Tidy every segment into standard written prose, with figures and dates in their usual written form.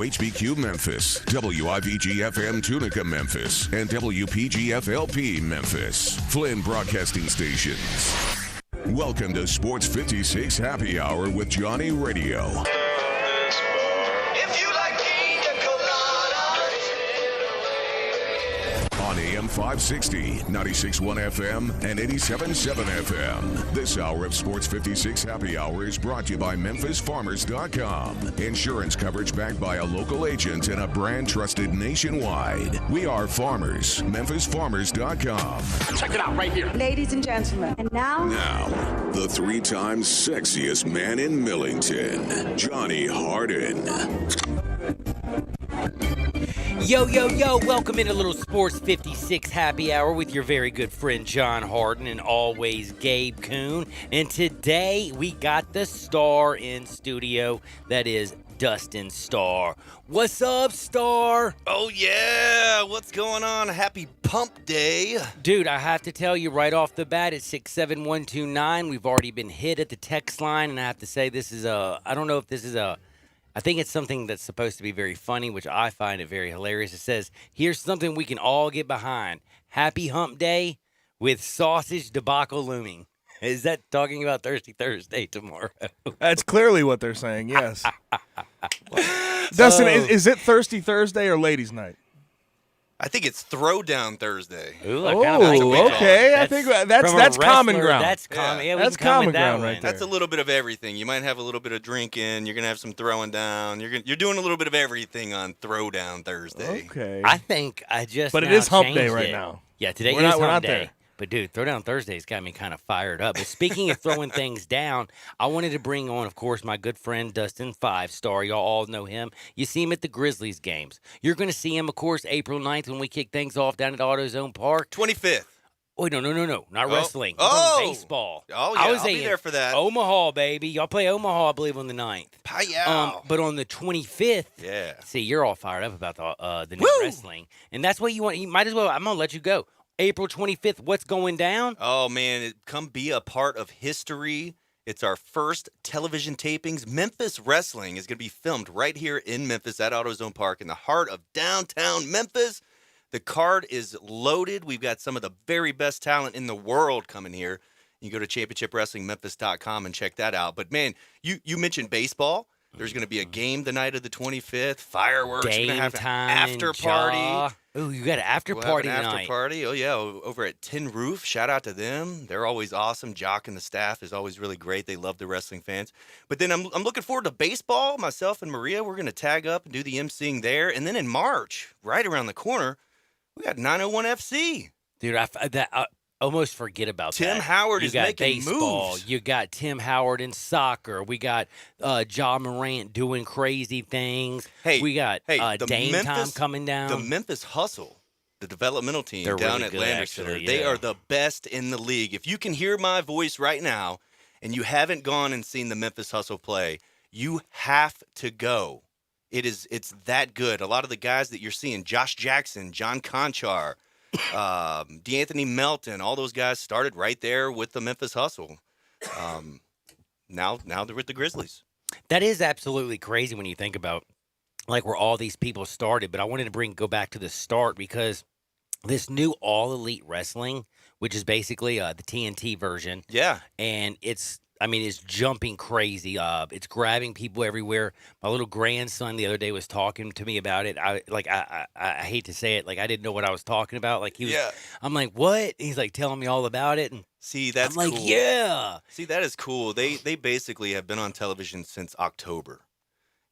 HBQ Memphis, WIVG-FM Tunica Memphis, and WPG-FLP Memphis. Flynn Broadcasting Stations. Welcome to Sports 56 Happy Hour with Johnny Radio. If you like pina coladas. On AM 560, 96.1 FM, and 87.7 FM. This hour of Sports 56 Happy Hour is brought to you by MemphisFarmers.com. Insurance coverage backed by a local agent and a brand trusted nationwide. We are farmers. MemphisFarmers.com. Check it out right here. Ladies and gentlemen, and now, the 3 times sexiest man in Millington, Johnny Harden. Yo, welcome into Little Sports 56 Happy Hour with your very good friend John Harden and always Gabe Kuhn. And today we got the star in studio, that is Dustin Starr. What's up, Star? Oh, yeah. What's going on? Happy Pump Day. Dude, I have to tell you right off the bat, at 67129, we've already been hit at the text line, and I have to say this is I don't know if this is I think it's something that's supposed to be very funny, which I find it very hilarious. It says, here's something we can all get behind. Happy Hump Day with sausage debacle looming. Is that talking about Thirsty Thursday tomorrow? That's clearly what they're saying, yes. Dustin, is it Thirsty Thursday or Ladies' Night? I think it's Throwdown Thursday. Ooh, I kinda like it. Okay. I think that's common ground. That's common. Yeah, that's we can come common with that ground one. right there. That's a little bit of everything. You might have a little bit of drinking. You're going to have some throwing down. You're doing a little bit of everything on Throwdown Thursday. Okay. I think I just But it now is Hump Day changed right it. now. Yeah, today We're is not Hump Day. there. But, dude, Throwdown Thursday's got me kind of fired up. But speaking of throwing things down, I wanted to bring on, of course, my good friend Dustin 5-Star. Y'all all know him. You see him at the Grizzlies games. You're going to see him, of course, April 9th when we kick things off down at AutoZone Park. 25th. Oh, no. Not wrestling. Oh. Baseball. Oh, yeah, I was I'll be saying there for that. Omaha, baby. Y'all play Omaha, I believe, on the 9th. Hi-yow. But on the 25th, Yeah. see, you're all fired up about the new Woo! wrestling. And that's what you want. You might as well. I'm going to let you go. April 25th, what's going down? Oh, man, come be a part of history. It's our first television tapings. Memphis Wrestling is going to be filmed right here in Memphis at AutoZone Park in the heart of downtown Memphis. The card is loaded. We've got some of the very best talent in the world coming here. You can go to championshipwrestlingmemphis.com and check that out. But, man, you mentioned baseball. There's going to be a game the night of the 25th. Fireworks. Game We're going to have time. an after party. Oh, you got an after We'll party have an tonight. after party. Oh, yeah, over at Tin Roof. Shout out to them. They're always awesome. Jock and the staff is always really great. They love the wrestling fans. But then I'm looking forward to baseball. Myself and Maria, we're going to tag up and do the emceeing there. And then in March, right around the corner, we got 901 FC. Dude, I almost forget about that. Tim Howard you is got making baseball. moves. You got Tim Howard in soccer. We got Ja Morant doing crazy things. Hey, we got the Dame Time Memphis- coming down. The Memphis Hustle, the developmental team They're down really at good, Landers actually, Center, yeah. they are the best in the league. If you can hear my voice right now and you haven't gone and seen the Memphis Hustle play, you have to go. It's that good. A lot of the guys that you're seeing, Josh Jackson, John Conchar, DeAnthony Melton, all those guys started right there with the Memphis Hustle. Now they're with the Grizzlies. That is absolutely crazy when you think about like where all these people started. But I wanted to go back to the start because this new All Elite Wrestling, which is basically the TNT version, Yeah. and it's jumping crazy. It's grabbing people everywhere. My little grandson the other day was talking to me about it. I hate to say it, like I didn't know what I was talking about. Like he was, Yeah. I'm like, what? He's like telling me all about it, and See, that's I'm like, cool. yeah. See, that is cool. They basically have been on television since October.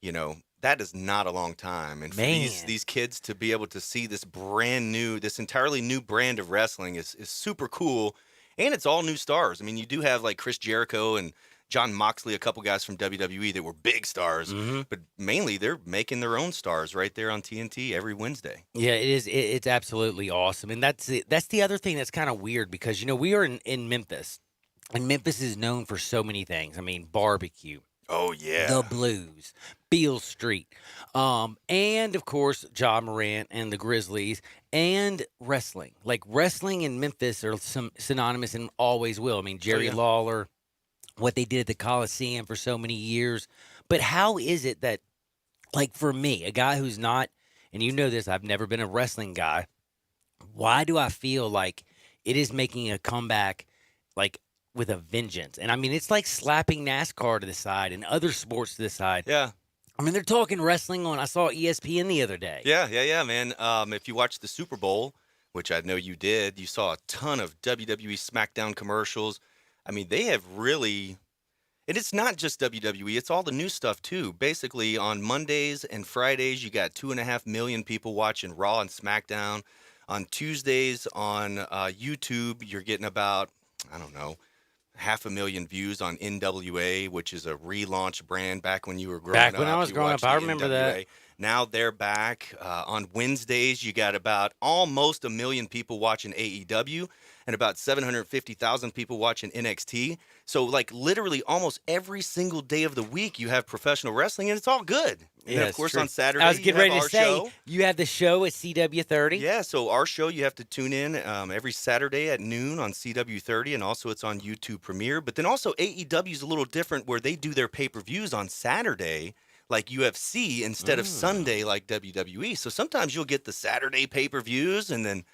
You know, that is not a long time. And for Man. these kids to be able to see this this entirely new brand of wrestling is super cool. And it's all new stars. I mean, you do have like Chris Jericho and John Moxley, a couple guys from WWE that were big stars. Mm-hmm. But mainly they're making their own stars right there on TNT every Wednesday. Yeah, it is. It's absolutely awesome, and that's the other thing that's kind of weird because we are in Memphis, and Memphis is known for so many things. I mean, barbecue, Oh, yeah. the blues, Beale Street, and of course Ja Morant and the Grizzlies, and wrestling. Like wrestling in Memphis are synonymous and always will. I mean, Jerry Lawler, what they did at the Coliseum for so many years. But how is it that Like for me, a guy who's not, and you know this, I've never been a wrestling guy. Why do I feel like it is making a comeback like with a vengeance? And I mean, it's like slapping NASCAR to the side and other sports to the side. Yeah. I mean, they're talking wrestling on, I saw ESPN the other day. Yeah, man. If you watched the Super Bowl, which I know you did, you saw a ton of WWE SmackDown commercials. I mean, they have really, and it's not just WWE, it's all the new stuff too. Basically, on Mondays and Fridays, you got 2.5 million people watching Raw and SmackDown. On Tuesdays on YouTube, you're getting about, I don't know, 500,000 views on NWA, which is a relaunch brand back when you were growing up. Back when I was You growing up, watched I the remember NWA. that. Now they're back. On Wednesdays, you got about almost 1 million people watching AEW and about 750,000 people watching NXT. So, like, literally almost every single day of the week, you have professional wrestling, and it's all good. And then, of it's course, true. on Saturday, I was you getting have ready to our say, show. you have the show at CW30. Yeah, so our show, you have to tune in every Saturday at noon on CW30, and also it's on YouTube Premiere. But then also AEW is a little different where they do their pay-per-views on Saturday like UFC instead of Sunday like WWE. So sometimes you'll get the Saturday pay-per-views, and then,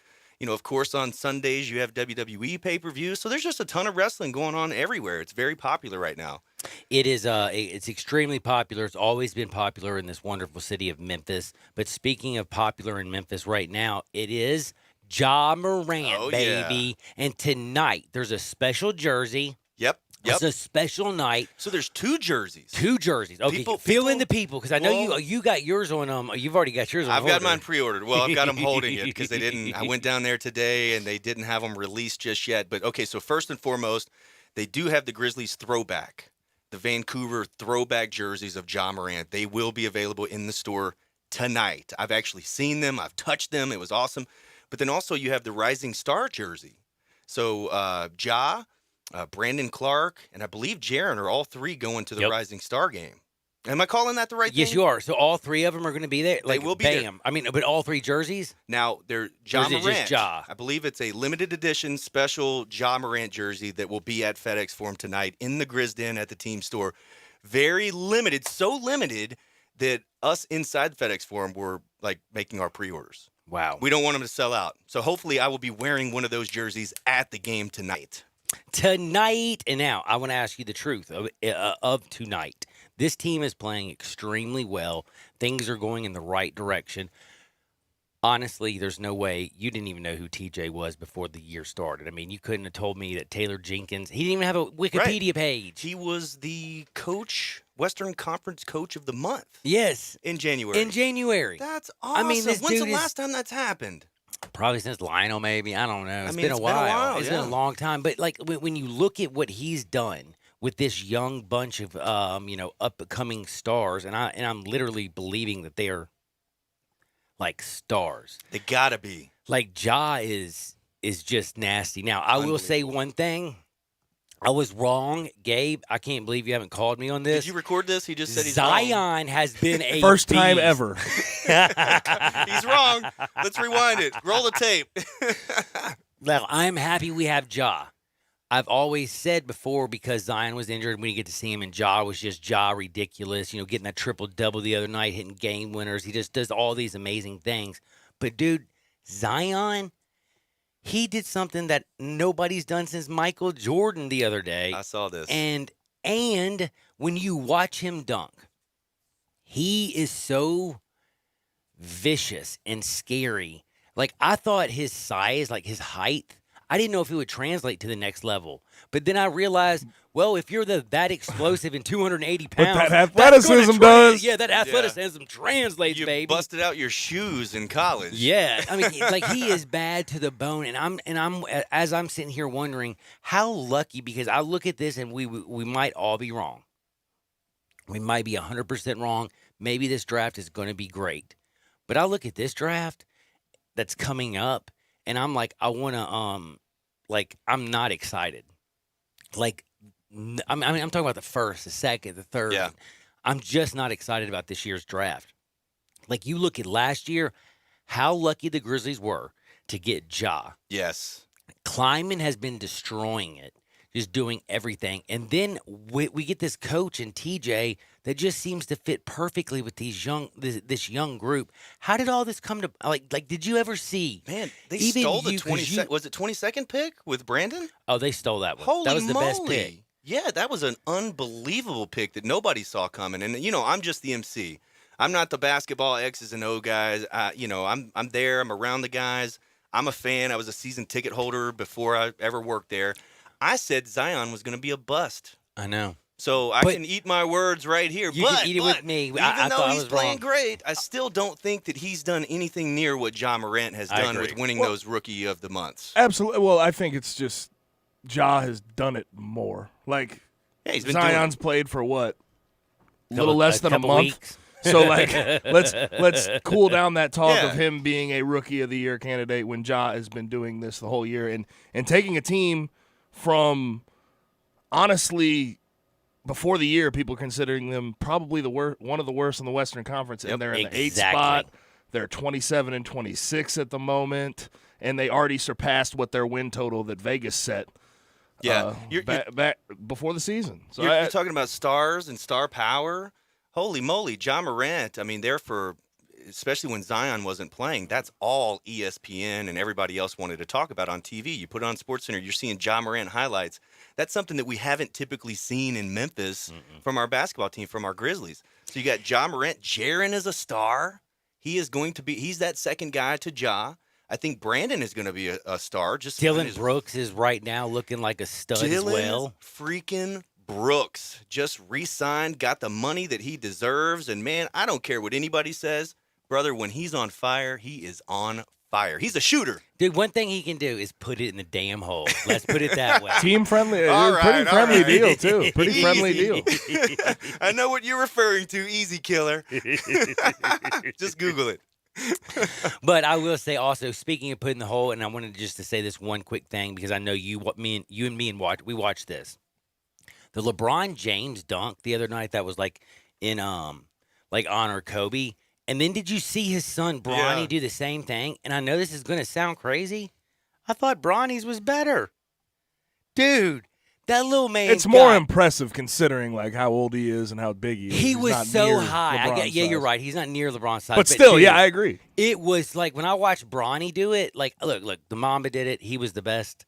you know, of course, on Sundays you have WWE pay-per-views. So there's just a ton of wrestling going on everywhere. It's very popular right now. It is it's extremely popular. It's always been popular in this wonderful city of Memphis. But speaking of popular in Memphis right now, it is Ja Morant, Oh, yeah. baby. And tonight there's a special jersey. Yep. It's a special night. So there's 2 jerseys. 2 jerseys. Okay, People- fill in people- the people because I know well- you got yours on. You've already got yours on. I've got order. mine pre-ordered. Well, I've got them holding it because they didn't. I went down there today and they didn't have them released just yet. But okay, so first and foremost, they do have the Grizzlies throwback, the Vancouver throwback jerseys of Ja Morant. They will be available in the store tonight. I've actually seen them. I've touched them. It was awesome. But then also you have the Rising Star jersey. So Ja, Brandon Clark, and I believe Jaron are all 3 going to the Yep. Rising Star game. Am I calling that the right Yes, thing? you are. So all 3 of them are going to be there. Like, will be there. bam. I mean, but all 3 jerseys. Now, they're Or Ja is it just Morant. Ja? I believe it's a limited edition special Ja Morant jersey that will be at FedEx Forum tonight in the Grizz Den at the team store. Very limited, so limited that us inside FedEx Forum were like making our pre-orders. Wow. We don't want them to sell out. So hopefully I will be wearing one of those jerseys at the game tonight. Tonight, and now I want to ask you the truth of tonight. This team is playing extremely well. Things are going in the right direction. Honestly, there's no way you didn't even know who TJ was before the year started. I mean, you couldn't have told me that Taylor Jenkins, he didn't even have a Wikipedia page. He was the coach, Western Conference Coach of the Month Yes, in January. in January. That's I awesome. mean, this When's dude the is- last time that's happened? Probably since Lionel, maybe. I don't know. It's mean, been a while. It's been yeah. a long time. But like when you look at what he's done with this young bunch of upcoming stars, and I'm literally believing that they are like stars. They gotta be. Like Ja is just nasty. Now I will say one thing. I was wrong, Gabe. I can't believe you haven't called me on this. Did you record this? He just said he's wrong. Zion has been a First time beast. ever. He's wrong. Let's rewind it. Roll the tape. Now, I'm happy we have Ja. I've always said before because Zion was injured, we didn't get to see him, and Ja was just Ja ridiculous. You know, getting that triple-double the other night, hitting game winners. He just does all these amazing things. But, dude, Zion, he did something that nobody's done since Michael Jordan the other day. I saw this. And when you watch him dunk, he is so vicious and scary. Like, I thought his size, like his height, I didn't know if it would translate to the next level. But then I realized, well, if you're that explosive and 280 But pounds, that that's athleticism gonna does. Yeah, that athleticism translates, you baby. busted out your shoes in college. Yeah, I mean, it's like he is bad to the bone, and I'm as I'm sitting here wondering how lucky, because I look at this and we might all be wrong. We might be 100% wrong. Maybe this draft is going to be great, but I look at this draft that's coming up, and I'm like, I want to I'm not excited. Like, I'm talking about the first, the second, the third. Yeah. I'm just not excited about this year's draft. Like, you look at last year, how lucky the Grizzlies were to get Ja. Yes. Kleiman has been destroying it, just doing everything. And then we get this coach and TJ that just seems to fit perfectly with this young group. How did all this come to like? Did you ever see? Man, they Even stole the you, 'cause was it 22nd pick with Brandon? Oh, they stole that one. Holy that was the moly. best pick. Yeah, that was an unbelievable pick that nobody saw coming. And I'm just the MC. I'm not the basketball X's and O guys. I'm there. I'm around the guys. I'm a fan. I was a season ticket holder before I ever worked there. I said Zion was going to be a bust. I know. So I can eat my words right here. You can eat it with me. Even I though thought I he's was playing wrong. great, I still don't think that he's done anything near what Ja Morant has I done agree. with winning those Rookie of the Months. Absolutely. Well, I think it's just Ja has done it more. Like Yeah, he's been Zion's played for what? A little Couple- less than a couple month. weeks. So let's cool down that talk Yeah. of him being a Rookie of the Year candidate when Ja has been doing this the whole year and taking a team from honestly before the year people considering them probably one of the worst in the Western Conference, and they're in the 8th Exactly. spot. They're 27-26 at the moment, and they already surpassed what their win total that Vegas set. Yeah, back before the season. So You're talking about stars and star power. Holy moly, Ja Morant. I mean, especially when Zion wasn't playing, that's all ESPN and everybody else wanted to talk about on TV. You put it on SportsCenter, you're seeing Ja Morant highlights. That's something that we haven't typically seen in Memphis from our basketball team, from our Grizzlies. So you got Ja Morant. Jaren is a star. He's that second guy to Ja. I think Brandon is going to be a star. Dylan Brooks is right now looking like a stud as well. Freaking Brooks just re-signed, got the money that he deserves, and man, I don't care what anybody says, brother. When he's on fire, he is on fire. He's a shooter. Dude, one thing he can do is put it in the damn hole. Let's put it that way. team friendly. All right, pretty friendly all right. deal too. Pretty friendly Easy. deal. I know what you're referring to. Easy killer. Just Google it. But I will say also, speaking of putting the hole, and I wanted just to say this one quick thing because I know you and me we watched this. The LeBron James dunk the other night that was like in honor of Kobe. And then did you see his son Bronny Yeah. do the same thing? And I know this is going to sound crazy. I thought Bronny's was better. Dude, that little man. It's more impressive considering like how old he is and how big he is. He He's was not so near high. LeBron's You're size. right. He's not near LeBron's size. But still, dude, yeah, I agree. It was like when I watched Bronny do it, like, look, the Mamba did it. He was the best.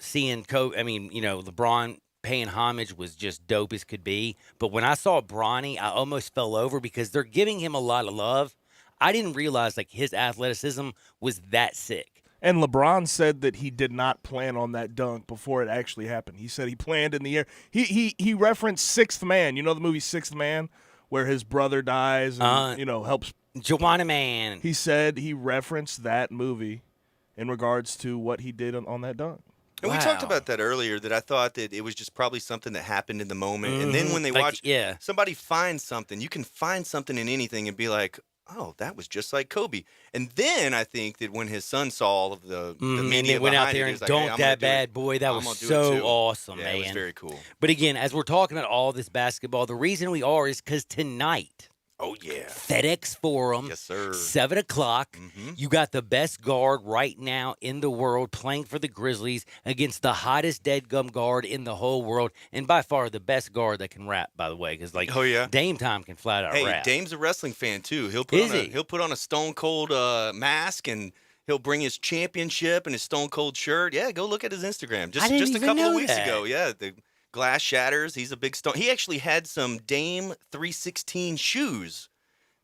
Seeing LeBron paying homage was just dope as could be. But when I saw Bronny, I almost fell over because they're giving him a lot of love. I didn't realize like his athleticism was that sick. And LeBron said that he did not plan on that dunk before it actually happened. He said he planned in the air. He referenced Sixth Man. You know the movie Sixth Man, where his brother dies and helps. Joanna Man. He said he referenced that movie in regards to what he did on that dunk. And we talked Wow. about that earlier, that I thought that it was just probably something that happened in the moment. And then when they Like, watch yeah. somebody find something, you can find something in anything and be like, oh, that was just like Kobe. And then I think that when his son saw all of the And media they went out behind there it, he and was like, hey, dunked I'm gonna that do it. bad boy. That I'm was gonna do it so too. awesome, Yeah, man. it was very cool. But again, as we're talking about all this basketball, the reason we are is because tonight, Oh, yeah. FedEx Forum, Yes, sir. 7 o'clock, Mhm. you got the best guard right now in the world playing for the Grizzlies against the hottest dead gum guard in the whole world, and by far the best guard that can rap, by the way, because like Oh, yeah. Dame Time can flat out Hey, rap. Dame's a wrestling fan, too. He'll Is he? He'll put on a Stone Cold mask, and he'll bring his championship and his Stone Cold shirt. Yeah, go look at his Instagram. I didn't Just a even couple of know weeks that. ago. Yeah, the glass shatters. He's a big Stone. He actually had some Dame 316 shoes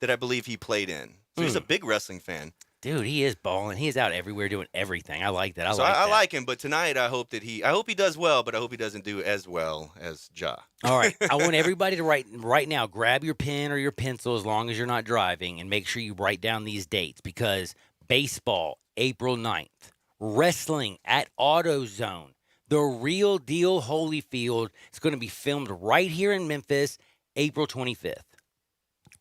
that I believe he played in. So he's a big wrestling fan. Dude, he is balling. He is out everywhere doing everything. I like that. I like him, but tonight I hope he does well, but I hope he doesn't do as well as Ja. All right. I want everybody to write right now. Grab your pen or your pencil as long as you're not driving and make sure you write down these dates because baseball, April 9th, wrestling at AutoZone, the real deal Holyfield. It's going to be filmed right here in Memphis, April 25th.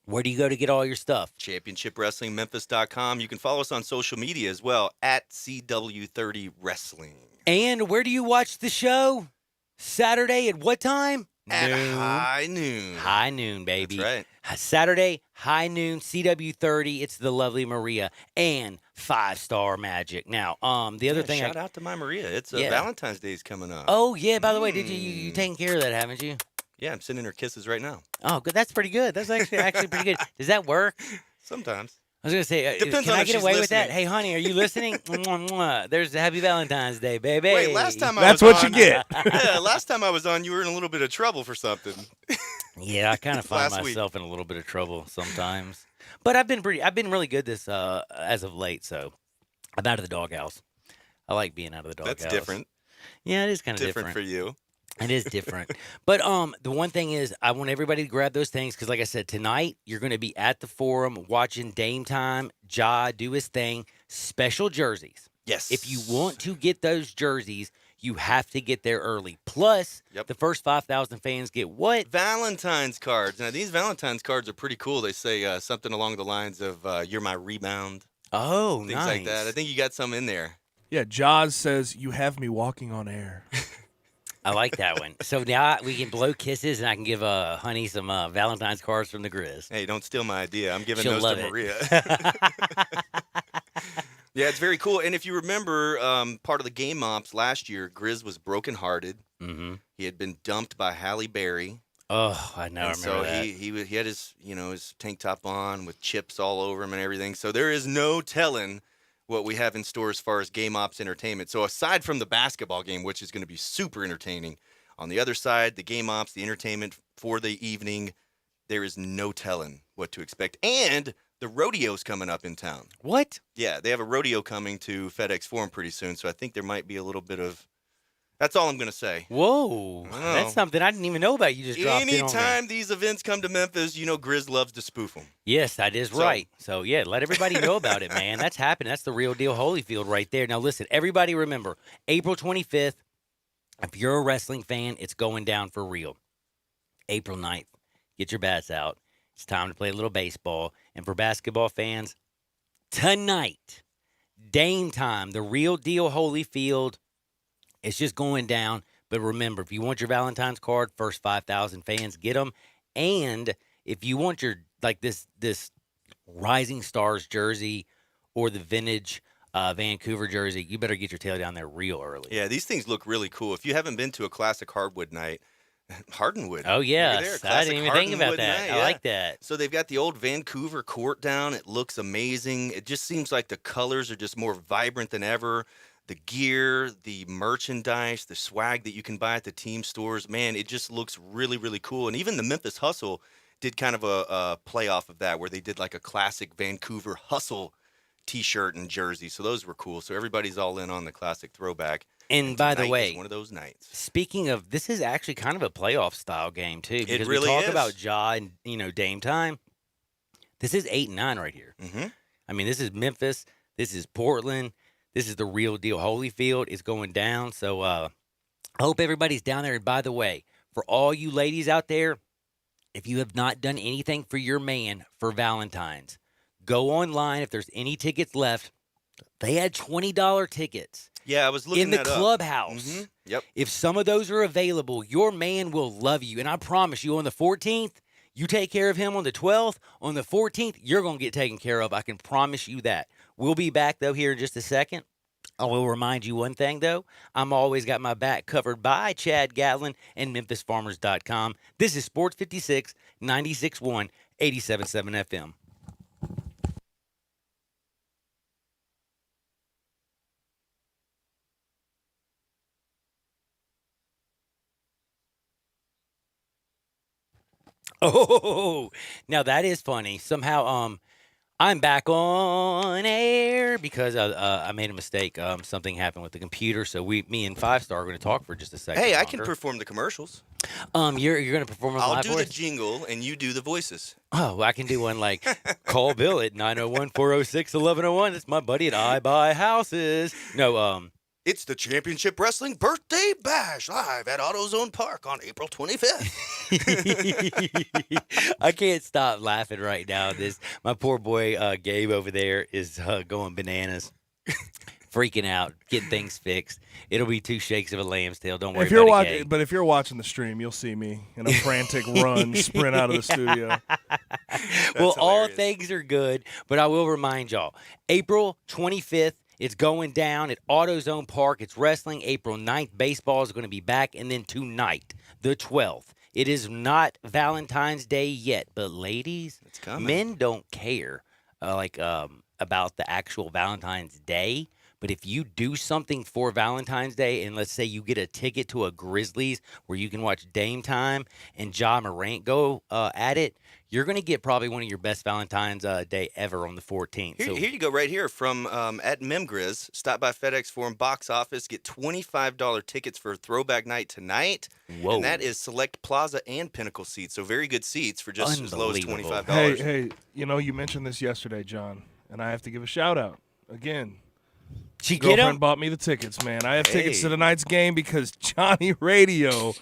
Where do you go to get all your stuff? ChampionshipWrestlingMemphis.com. You can follow us on social media as well at CW30 Wrestling. And where do you watch the show? Saturday at what time? At Noon. high noon. High noon, baby. That's Saturday, high noon, CW30. It's the lovely Maria and 5-Star Magic. Now, the other thing. Shout out to my Maria. It's Yeah. Valentine's Day is coming up. Oh yeah. By the way, did you taking care of that? Haven't you? Yeah, I'm sending her kisses right now. Oh, good. That's pretty good. That's actually pretty good. Does that work? Sometimes. I was gonna say, Depends can on I if get she's away with that? listening. Hey, honey, are you listening? Mwah, mwah. There's a Happy Valentine's Day, baby. Wait, last time I That's was what on, you get. Yeah, last time I was on, you were in a little bit of trouble for something. Yeah, I kind of find Last week. myself in a little bit of trouble sometimes, but I've been really good this as of late. So I'm out of the doghouse. I like being out of the doghouse. That's different. Yeah, it is kind of Different for you. It is different. But the one thing is, I want everybody to grab those things because, like I said, tonight you're going to be at the Forum watching Dame Time, Ja do his thing, special jerseys. Yes. If you want to get those jerseys, you have to get there early. Plus, Yep. the first 5,000 fans get what? Valentine's cards. Now, these Valentine's cards are pretty cool. They say something along the lines of, you're my rebound, Oh, things nice. like that. I think you got some in there. Yeah, Jaws says, you have me walking on air. I like that one. So now we can blow kisses, and I can give Honey some Valentine's cards from the Grizz. Hey, don't steal my idea. I'm giving She'll those love to it. Maria. Yeah, it's very cool. And if you remember, part of the game ops last year, Grizz was brokenhearted. Mm-hmm. He had been dumped by Halle Berry. Oh, I know. I And remember so that. he had his his tank top on with chips all over him and everything. So there is no telling what we have in store as far as game ops entertainment. So aside from the basketball game, which is going to be super entertaining, on the other side, the game ops, the entertainment for the evening, there is no telling what to expect. And the rodeo's coming up in town. What? Yeah, they have a rodeo coming to FedEx Forum pretty soon. So I think there might be a little bit of. That's all I'm going to say. Whoa. Wow. That's something I didn't even know about. You just dropped in on me. Anytime these events come to Memphis, Grizz loves to spoof them. Yes, that is So- right. So, yeah, let everybody know about it, man. That's happening. That's the real deal Holyfield right there. Now, listen, everybody remember, April 25th, if you're a wrestling fan, it's going down for real. April 9th, get your bats out. It's time to play a little baseball. And for basketball fans, tonight, Dame Time, the real deal Holyfield, it's just going down. But remember, if you want your Valentine's card, first 5,000 fans get them. And if you want your this Rising Stars jersey or the vintage Vancouver jersey, you better get your tail down there real early. Yeah, these things look really cool. If you haven't been to a classic hardwood night, Hardenwood. Oh Look at there, yes, I classic didn't even think about Hardenwood that. night, I yeah. like that. So they've got the old Vancouver court down. It looks amazing. It just seems like the colors are just more vibrant than ever. The gear, the merchandise, the swag that you can buy at the team stores, man, it just looks really, really cool. And even the Memphis Hustle did kind of a playoff of that where they did like a classic Vancouver Hustle t-shirt and jersey. So those were cool. So everybody's all in on the classic throwback. And by the Tonight is way, one of those nights. speaking of, this is actually kind of a playoff style game too. Because really we talk is. about Ja and Dame Time. This is 8-9 right here. Mm-hmm. I mean, this is Memphis. This is Portland. This is the real deal. Holyfield is going down. So I hope everybody's down there. And by the way, for all you ladies out there, if you have not done anything for your man for Valentine's, go online. If there's any tickets left, they had $20 tickets Yeah, I was looking in the that up. clubhouse. Mhm. Yep. If some of those are available, your man will love you. And I promise you, on the 14th, you take care of him on the 12th. On the 14th, you're going to get taken care of. I can promise you that. We'll be back, though, here in just a second. I will remind you one thing, though. I'm always got my back covered by Chad Gatlin and MemphisFarmers.com. This is Sports 56, 96.1, 87.7 FM. Oh, now that is funny. Somehow, I'm back on air because I made a mistake. Something happened with the computer, so me and Five Star are going to talk for just a second. Hey, I can longer. perform the commercials. You're going to perform on I'll live do voice? the jingle and you do the voices. Oh, well, I can do one like call Bill at 901-406-1101. That's my buddy at I Buy Houses. No, It's the Championship Wrestling Birthday Bash live at AutoZone Park on April 25th. I can't stop laughing right now. My poor boy Gabe over there is going bananas, freaking out, getting things fixed. It'll be 2 shakes of a lamb's tail. Don't worry If you're about it, watching, Gabe. but if you're watching the stream, you'll see me in a frantic run, sprint out of the studio. Well, all hilarious. things are good, but I will remind y'all, April 25th, it's going down at AutoZone Park. It's wrestling. April 9th, baseball is going to be back. And then tonight, the 12th, It is not Valentine's Day yet, but ladies, It's coming. men don't care about the actual Valentine's Day. But if you do something for Valentine's Day, and let's say you get a ticket to a Grizzlies where you can watch Dame Time and Ja Morant go at it, you're going to get probably one of your best Valentine's Day ever on the 14th. Here you go, right here from at Memgriz. Stop by FedEx Forum box office. Get $25 tickets for Throwback Night tonight. Whoa. And that is select Plaza and Pinnacle seats. So very good seats for just as low as Unbelievable. $25. Hey, you mentioned this yesterday, John, and I have to give a shout out again. She get Girlfriend him? bought me the tickets, man. I have tickets Hey. to tonight's game because Johnny Radio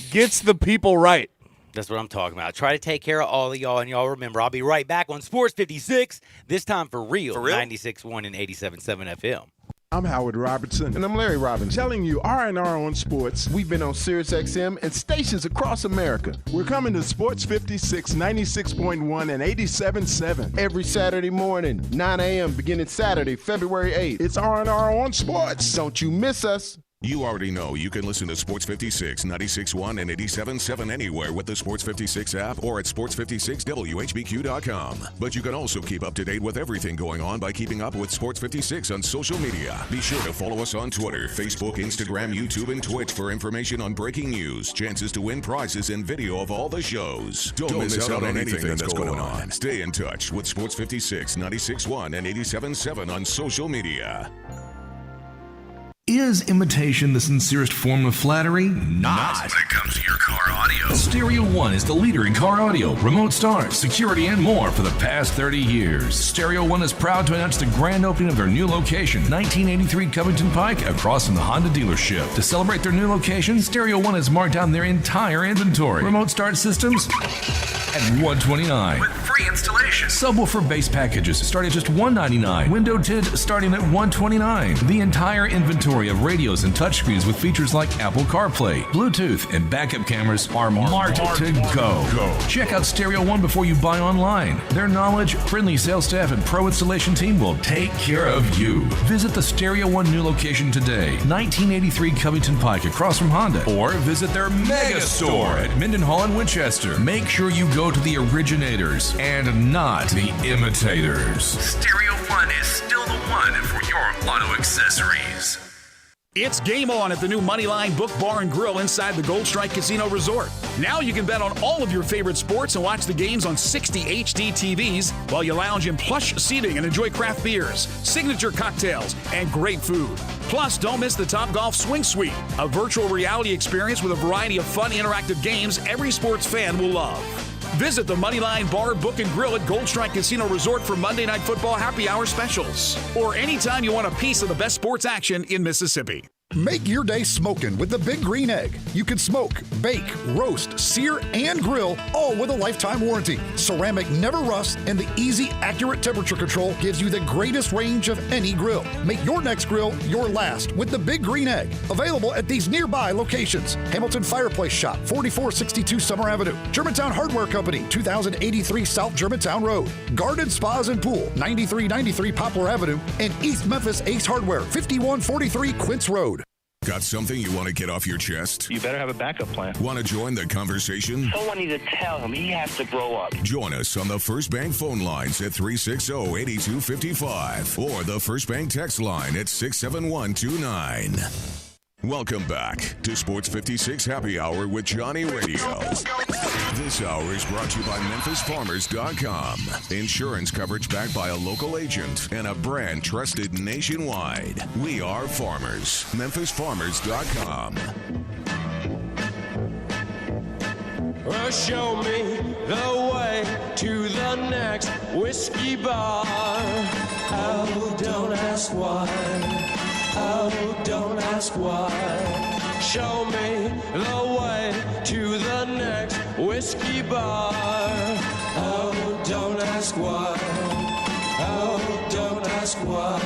gets the people right. That's what I'm talking about. Try to take care of all of y'all, and y'all remember, I'll be right back on Sports 56, this time for real, For real? 96.1 and 87.7 FM. I'm Howard Robertson. And I'm Larry Robbins. Telling you R&R on sports. We've been on SiriusXM and stations across America. We're coming to Sports 56, 96.1 and 87.7 every Saturday morning, 9 a.m. beginning Saturday, February 8th. It's R&R on sports. Don't you miss us. You already know you can listen to Sports 56, 96.1 and 87.7 anywhere with the Sports 56 app or at sports56whbq.com. But you can also keep up to date with everything going on by keeping up with Sports 56 on social media. Be sure to follow us on Twitter, Facebook, Instagram, YouTube, and Twitch for information on breaking news, chances to win prizes, and video of all the shows. Don't miss out on anything that's going on. Stay in touch with Sports 56, 96.1 and 87.7 on social media. Is imitation the sincerest form of flattery? Not when it comes to your car audio. Stereo One is the leader in car audio, remote start, security, and more for the past 30 years. Stereo One is proud to announce the grand opening of their new location, 1983 Covington Pike, across from the Honda dealership. To celebrate their new location, Stereo One has marked down their entire inventory. Remote start systems at $129 with free installation. Subwoofer base packages start at just $199. Window tint starting at $129. The entire inventory of radios and touchscreens with features like Apple CarPlay, Bluetooth, and backup cameras are marked to go. Check out Stereo One before you buy online. Their knowledge, friendly sales staff, and pro installation team will take care of you. Visit the Stereo One new location today, 1983 Covington Pike across from Honda, or visit their mega store at Mendenhall and Winchester. Make sure you go to the originators and not the imitators. Stereo One is still the one for your auto accessories. It's game on at the new Moneyline Book Bar and Grill inside the Gold Strike Casino Resort. Now you can bet on all of your favorite sports and watch the games on 60 HD TVs while you lounge in plush seating and enjoy craft beers, signature cocktails, and great food. Plus, don't miss the Topgolf Swing Suite, a virtual reality experience with a variety of fun interactive games every sports fan will love. Visit the Moneyline Bar, Book and Grill at Gold Strike Casino Resort for Monday Night Football happy hour specials. Or anytime you want a piece of the best sports action in Mississippi. Make your day smoking with the Big Green Egg. You can smoke, bake, roast, sear, and grill, all with a lifetime warranty. Ceramic never rusts, and the easy, accurate temperature control gives you the greatest range of any grill. Make your next grill your last with the Big Green Egg. Available at these nearby locations: Hamilton Fireplace Shop, 4462 Summer Avenue; Germantown Hardware Company, 2083 South Germantown Road; Garden Spas and Pool, 9393 Poplar Avenue; and East Memphis Ace Hardware, 5143 Quince Road. Got something you want to get off your chest? You better have a backup plan. Want to join the conversation? Someone needs to tell him he has to grow up. Join us on the First Bank phone lines at 360-8255 or the First Bank text line at 67129. Welcome back to Sports 56 Happy Hour with Johnny Radio. This hour is brought to you by MemphisFarmers.com. Insurance coverage backed by a local agent and a brand trusted nationwide. We are farmers. MemphisFarmers.com. Well, show me the way to the next whiskey bar. Oh, don't ask why. Oh, don't ask why. Show me the way to the next whiskey bar. Oh, don't ask why. Oh, don't ask why.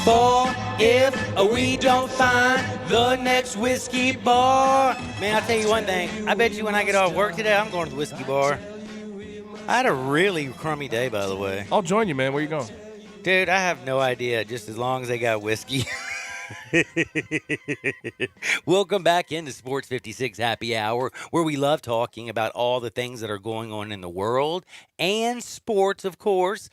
For if we don't find the next whiskey bar. Man, I'll tell you one thing. I bet you when I get off work today, I'm going to the whiskey bar. I had a really crummy day, by the way. I'll join you, man. Where you going? Dude, I have no idea, just as long as they got whiskey. Welcome back into Sports 56 Happy Hour, where we love talking about all the things that are going on in the world and sports, of course.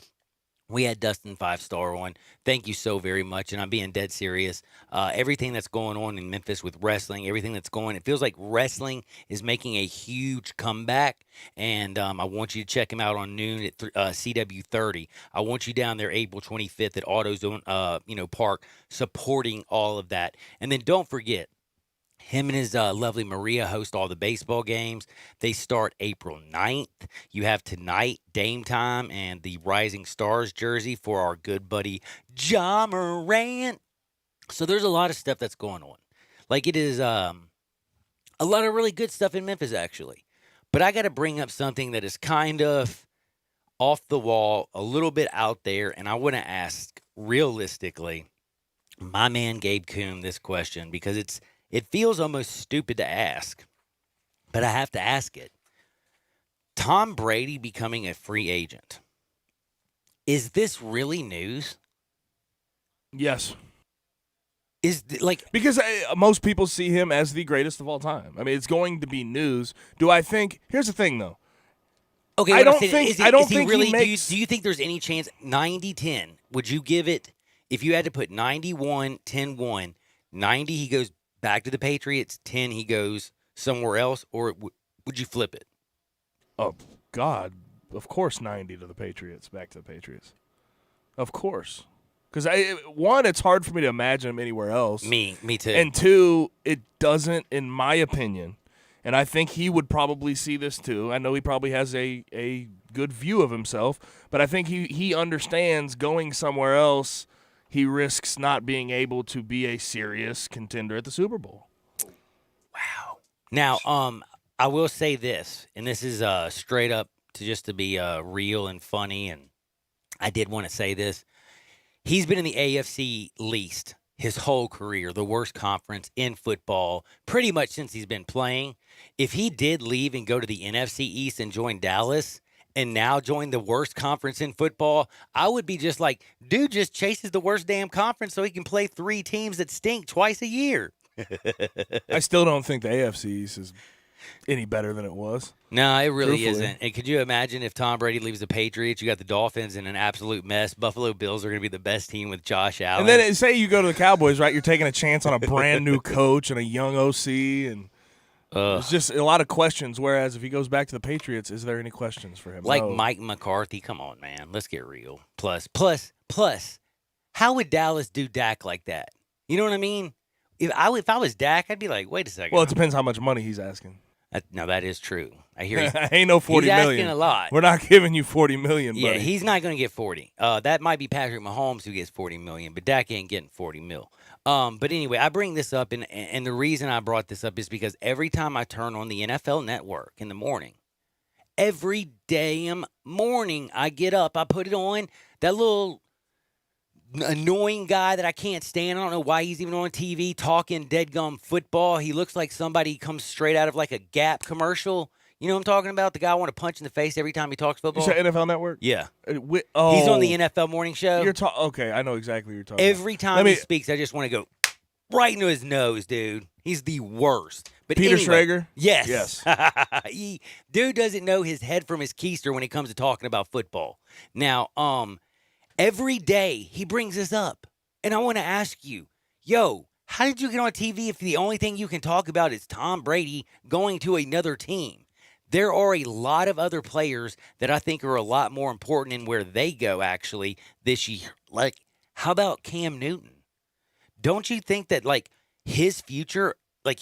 We had Dustin 5-star on. Thank you so very much. And I'm being dead serious. Everything that's going on in Memphis with wrestling, everything that's going, it feels like wrestling is making a huge comeback. And I want you to check him out on noon at CW30. I want you down there April 25th at AutoZone, Park, supporting all of that. And then don't forget, him and his lovely Maria host all the baseball games. They start April 9th. You have tonight, Dame Time, and the Rising Stars jersey for our good buddy Ja Morant. So there's a lot of stuff that's going on. Like, it is a lot of really good stuff in Memphis, actually. But I got to bring up something that is kind of off the wall, a little bit out there, and I want to ask realistically my man Gabe Coon this question, because it feels almost stupid to ask, but I have to ask it. Tom Brady becoming a free agent. Is this really news? Yes. Because most people see him as the greatest of all time. I mean, it's going to be news. Do I think? Here's the thing, though. Okay, I don't think really, he makes. Do you think there's any chance 90-10? Would you give it if you had to put 91, 10-1, 90 he goes back to the Patriots, 10 he goes somewhere else, or would you flip it? Oh, God. Of course 90 to the Patriots, back to the Patriots. Of course. Because, one, it's hard for me to imagine him anywhere else. Me too. And two, it doesn't, in my opinion, and I think he would probably see this too. I know he probably has a good view of himself, but I think he understands going somewhere else, he risks not being able to be a serious contender at the Super Bowl. Wow. Now, I will say this, and this is straight up to be real and funny, and I did want to say this. He's been in the AFC least his whole career, the worst conference in football, pretty much since he's been playing. If he did leave and go to the NFC East and join Dallas, and now join the worst conference in football, I would be just like, dude just chases the worst damn conference so he can play 3 teams that stink twice a year. I still don't think the AFC East is any better than it was. No, it really Truthfully. isn't. And could you imagine if Tom Brady leaves the Patriots? You got the Dolphins in an absolute mess. Buffalo Bills are going to be the best team with Josh Allen. And then say you go to the Cowboys, right? You're taking a chance on a brand new coach and a young OC, and there's just a lot of questions. Whereas if he goes back to the Patriots, is there any questions for him? Like No. Mike McCarthy, come on, man. Let's get real. Plus, how would Dallas do Dak like that? You know what I mean? If I was Dak, I'd be like, wait a second. Well, it depends how much money he's asking. Now, that is true. I hear you. Ain't no 40 he's million. asking a lot. We're not giving you 40 million, buddy. Yeah, he's not going to get 40. That might be Patrick Mahomes who gets 40 million, but Dak ain't getting 40 mil. But anyway, I bring this up, and the reason I brought this up is because every time I turn on the NFL Network in the morning, every damn morning I get up, I put it on, that little annoying guy that I can't stand. I don't know why he's even on TV talking deadgum football. He looks like somebody comes straight out of like a Gap commercial. You know what I'm talking about? The guy I want to punch in the face every time he talks football. You said NFL Network? Yeah. He's Oh, on the NFL morning show. okay, I know exactly what you're talking Every time he speaks, I just want to go right into his nose, dude. He's the worst. But Peter anyway, Schrager? Yes. Yes. Dude doesn't know his head from his keister when it comes to talking about football. Now, every day he brings this up. And I want to ask you, how did you get on TV if the only thing you can talk about is Tom Brady going to another team? There are a lot of other players that I think are a lot more important in where they go, actually, this year. Like, how about Cam Newton? Don't you think that, like, his future, like,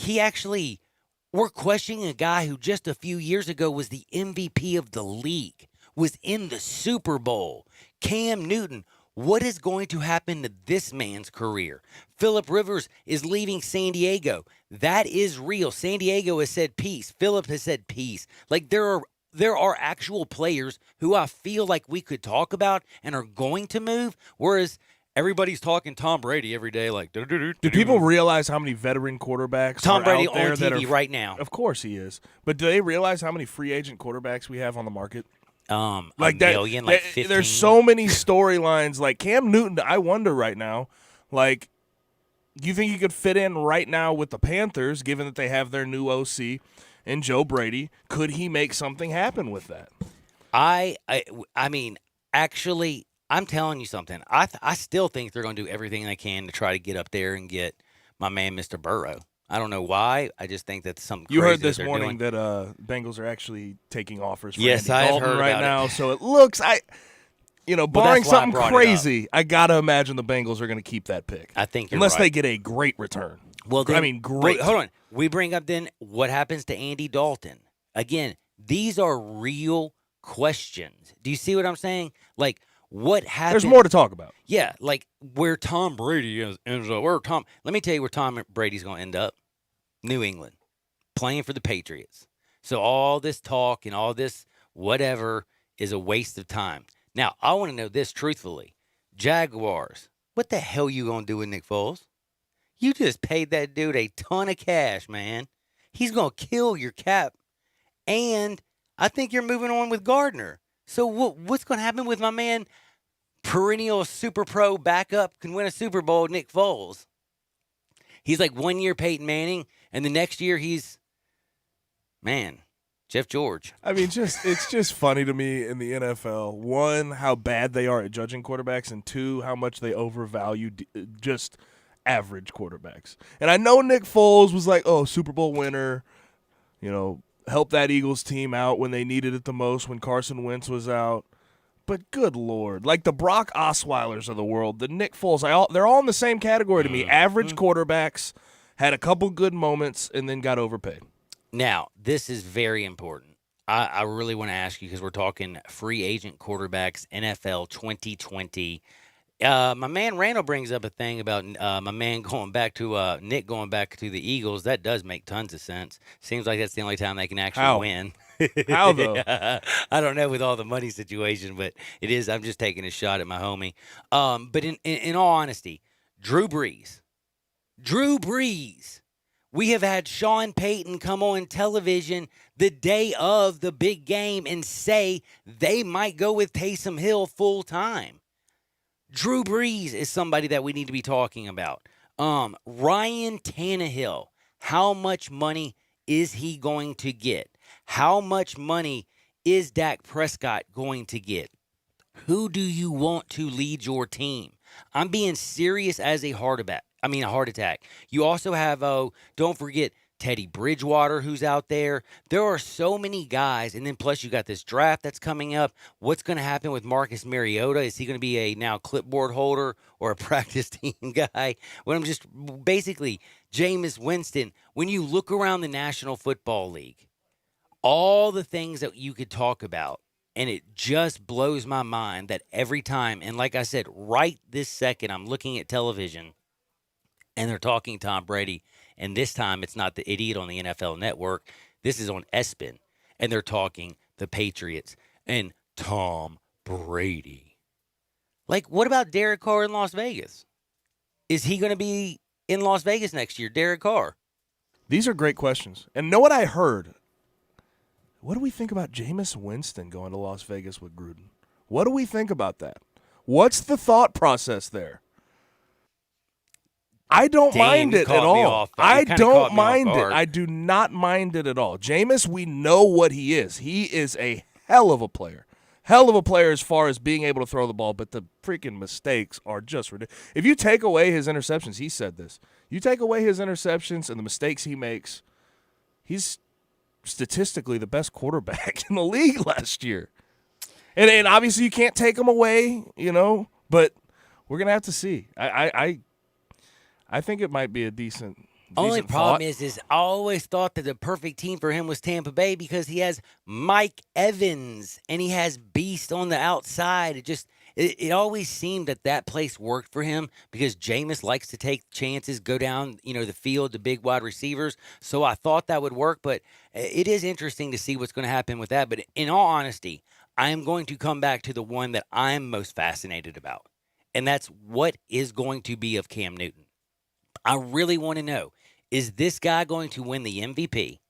we're questioning a guy who just a few years ago was the MVP of the league, was in the Super Bowl. Cam Newton, what is going to happen to this man's career? Phillip Rivers is leaving San Diego. That is real. San Diego has said peace. Phillip has said peace. Like, there are actual players who I feel like we could talk about and are going to move, whereas everybody's talking Tom Brady every day. Like, Do people realize how many veteran quarterbacks Tom are Brady out there on that TV are, right now? Of course he is. But do they realize how many free agent quarterbacks we have on the market? Like a million, like 15. There's so many storylines. Like Cam Newton, I wonder right now, like, Do you think he could fit in right now with the Panthers, given that they have their new OC and Joe Brady? Could he make something happen with that? I mean, actually, I'm telling you something. I still think they're going to do everything they can to try to get up there and get my man, Mr. Burrow. I don't know why. I just think that's something You crazy heard this that they're morning doing. that Bengals are actually taking offers for Yes, Andy I have Dalton heard right about now. it. So it looks, barring that's why I something brought it up. crazy, I got to imagine the Bengals are going to keep that pick. I think you're Unless right. they get a great return. Well, then, I mean, great. Hold on. We bring up then what happens to Andy Dalton. Again, these are real questions. Do you see what I'm saying? Like, what happened? There's more to talk about. Yeah, like where Tom Brady ends up. Let me tell you where Tom Brady's going to end up. New England, playing for the Patriots. So all this talk and all this whatever is a waste of time. Now, I want to know this truthfully. Jaguars, what the hell you going to do with Nick Foles? You just paid that dude a ton of cash, man. He's going to kill your cap. And I think you're moving on with Gardner. So what's going to happen with my man, perennial super pro backup, can win a Super Bowl, Nick Foles? He's like 1 year Peyton Manning, and the next year he's, Jeff George. I mean, it's just funny to me in the NFL. One, how bad they are at judging quarterbacks, and two, how much they overvalue just average quarterbacks. And I know Nick Foles was like, Super Bowl winner, help that Eagles team out when they needed it the most, when Carson Wentz was out. But good Lord, like the Brock Osweilers of the world, the Nick Foles, they're all in the same category to me. Average quarterbacks, had a couple good moments, and then got overpaid. Now, this is very important. I really want to ask you, because we're talking free agent quarterbacks, NFL 2020. My man Randall brings up a thing about my man going back to Nick going back to the Eagles. That does make tons of sense. Seems like that's the only time they can actually win. How though? I don't know with all the money situation, but it is. I'm just taking a shot at my homie. But in all honesty, Drew Brees. We have had Sean Payton come on television the day of the big game and say they might go with Taysom Hill full time. Drew Brees is somebody that we need to be talking about. Ryan Tannehill, how much money is he going to get? How much money is Dak Prescott going to get? Who do you want to lead your team? I'm being serious as a heart attack. You also have, don't forget, Teddy Bridgewater, who's out there. There are so many guys, and then plus you got this draft that's coming up. What's going to happen with Marcus Mariota? Is he going to be a now clipboard holder or a practice team guy? When I'm just basically Jameis Winston. When you look around the National Football League, all the things that you could talk about, and it just blows my mind that every time, and like I said, right this second, I'm looking at television, and they're talking Tom Brady, and this time it's not the idiot on the NFL Network. This is on ESPN, and they're talking the Patriots and Tom Brady. Like, what about Derek Carr in Las Vegas? Is he going to be in Las Vegas next year, Derek Carr? These are great questions. And know what I heard? What do we think about Jameis Winston going to Las Vegas with Gruden? What do we think about that? What's the thought process there? I don't mind it at all. I don't mind it. I do not mind it at all. Jameis, we know what he is. He is a hell of a player. Hell of a player as far as being able to throw the ball, but the freaking mistakes are just ridiculous. If you take away his interceptions, he said this. You take away his interceptions and the mistakes he makes, he's statistically the best quarterback in the league last year. And obviously you can't take him away, but we're going to have to see. I think it might be a decent Only problem thought. is I always thought that the perfect team for him was Tampa Bay because he has Mike Evans and he has Beast on the outside. It always seemed that place worked for him because Jameis likes to take chances, go down, the field to big wide receivers. So I thought that would work, but it is interesting to see what's going to happen with that. But in all honesty, I am going to come back to the one that I'm most fascinated about, and that's what is going to be of Cam Newton. I really want to know, is this guy going to win the MVP,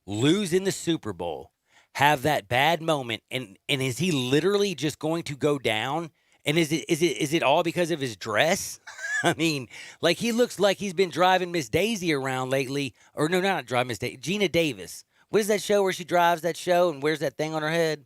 lose in the Super Bowl, have that bad moment, and is he literally just going to go down? And is it all because of his dress? I mean, like he looks like he's been driving Miss Daisy around lately. Or no, not driving Miss Daisy. Gina Davis. What is that show where she drives that show and wears that thing on her head?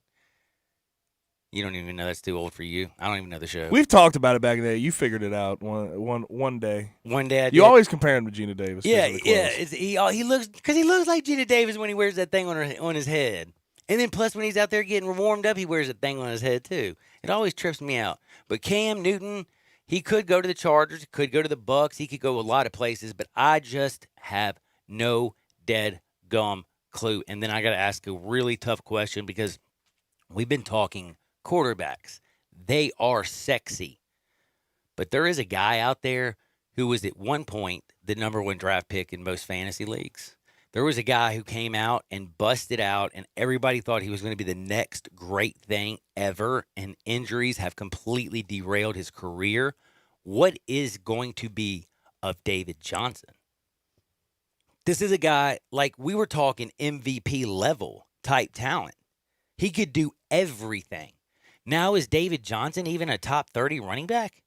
You don't even know. That's too old for you. I don't even know the show. We've talked about it back in the day. You figured it out one day. One day I did. You always compare him to Gina Davis. Yeah. He looks like Gina Davis when he wears that thing on his head. And then plus when he's out there getting warmed up, he wears a thing on his head too. It always trips me out. But Cam Newton, he could go to the Chargers, could go to the Bucks, he could go a lot of places, but I just have no dead gum clue. And then I got to ask a really tough question because we've been talking quarterbacks. They are sexy. But there is a guy out there who was at one point the number 1 draft pick in most fantasy leagues. There was a guy who came out and busted out, and everybody thought he was going to be the next great thing ever, and injuries have completely derailed his career. What is going to be of David Johnson? This is a guy, like we were talking MVP level type talent. He could do everything. Now is David Johnson even a top 30 running back?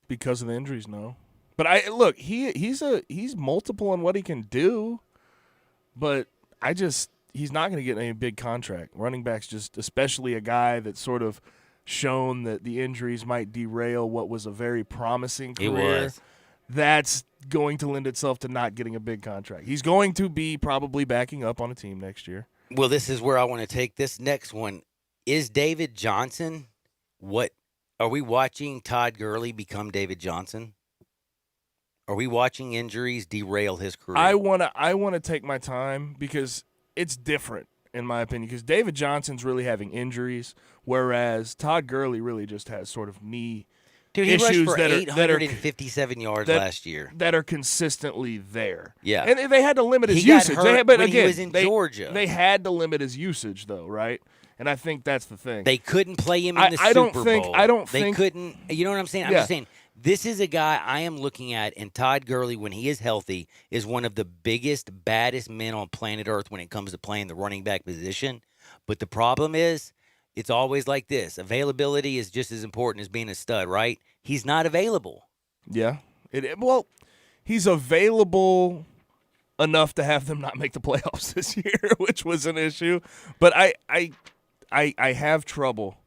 Because of the injuries, no. But he's multiple in what he can do, but he's not going to get any big contract. Running backs, just especially a guy that's sort of shown that the injuries might derail what was a very promising career. It was. That's going to lend itself to not getting a big contract. He's going to be probably backing up on a team next year. Well, this is where I want to take this next one. Is David Johnson are we watching Todd Gurley become David Johnson? Are we watching injuries derail his career? I wanna take my time because it's different in my opinion. Because David Johnson's really having injuries, whereas Todd Gurley really just has sort of knee Dude, he issues rushed for that 857 yards last year. That are consistently there. Yeah, and they had to limit his he usage. Got hurt but when again, he was in Georgia. They had to limit his usage though, right? And I think that's the thing. They couldn't play him in the Super Bowl. They couldn't. You know what I'm saying? I'm just saying. This is a guy I am looking at, and Todd Gurley, when he is healthy, is one of the biggest, baddest men on planet Earth when it comes to playing the running back position. But the problem is, it's always like this. Availability is just as important as being a stud, right? He's not available. Yeah. Well, he's available enough to have them not make the playoffs this year, which was an issue. But I have trouble.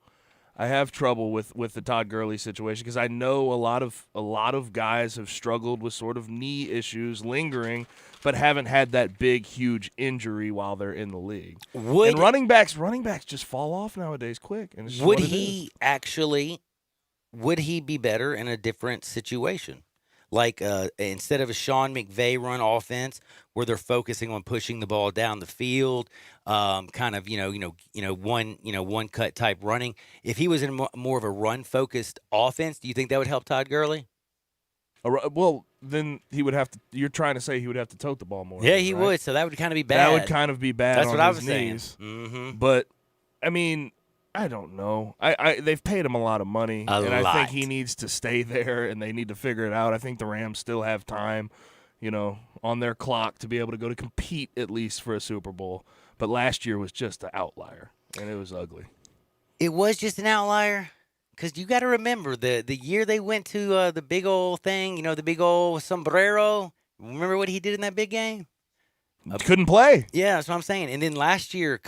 I have trouble with the Todd Gurley situation because I know a lot of guys have struggled with sort of knee issues lingering, but haven't had that big, huge injury while they're in the league. And running backs just fall off nowadays quick. And would he be better in a different situation? Like instead of a Sean McVay run offense where they're focusing on pushing the ball down the field, kind of one cut type running. If he was in more of a run focused offense, do you think that would help Todd Gurley? Well, then he would have to. You're trying to say he would have to tote the ball more. Yeah, he would. So that would kind of be bad. That would kind of be bad. That's on what I his was knees. saying. Mm-hmm. But I mean, I don't know. They've paid him a lot of money, and I think he needs to stay there, and they need to figure it out. I think the Rams still have time, on their clock to be able to go to compete at least for a Super Bowl. But last year was just an outlier, and it was ugly. It was just an outlier because you got to remember the year they went to the big old thing, the big old sombrero. Remember what he did in that big game? Couldn't play. Yeah, that's what I'm saying. And then last year,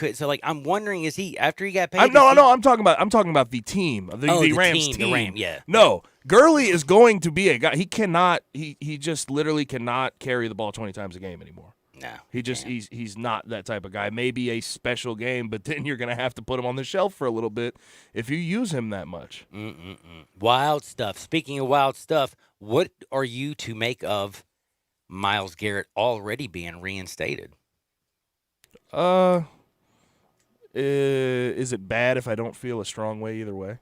I'm wondering, is he after he got paid? I'm talking about the team, the Rams team. The Rams, yeah. No, Gurley is going to be a guy. He cannot. He just literally cannot carry the ball 20 times a game anymore. No, he's not that type of guy. Maybe a special game, but then you're going to have to put him on the shelf for a little bit if you use him that much. Wild stuff. Speaking of wild stuff, what are you to make of Myles Garrett already being reinstated? Is it bad if I don't feel a strong way either way?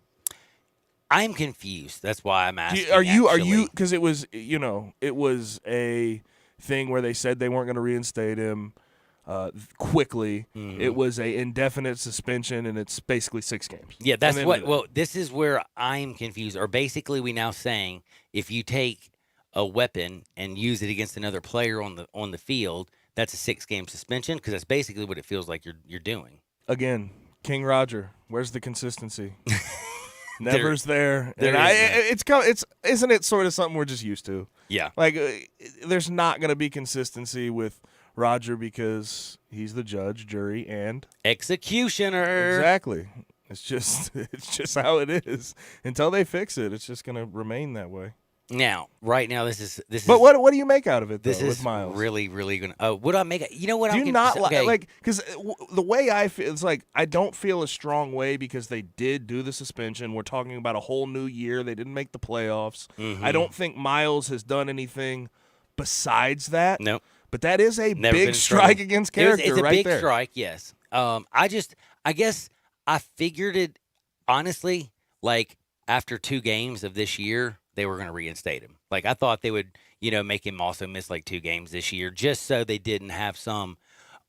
I'm confused. That's why I'm asking. Are you? Because it was a thing where they said they weren't going to reinstate him quickly. Mm-hmm. It was a indefinite suspension, and it's basically 6 games. Yeah, that's what. Well, this is where I'm confused. Or basically, we now saying if you take a weapon and use it against another player on the field, that's a 6-game suspension because that's basically what it feels like you're doing. Again, King Roger, where's the consistency? Never's there. there And it's isn't it sort of something we're just used to? Yeah. Like, there's not going to be consistency with Roger because he's the judge, jury, and executioner. Exactly. It's just how it is. Until they fix it, it's just going to remain that way. Now, right now, this is. But what do you make out of it, though, this with is Miles? really, really going to. What do I make? You know what? Do I'm you not okay. like because the way I feel, it's like I don't feel a strong way because they did do the suspension. We're talking about a whole new year. They didn't make the playoffs. Mm-hmm. I don't think Miles has done anything besides that. No. But that is a Never big been strike trouble. against character, It's a right big there. strike, yes. I guess I figured it honestly. Like after 2 games of this year, they were going to reinstate him. Like I thought they would, make him also miss like 2 games this year, just so they didn't have some.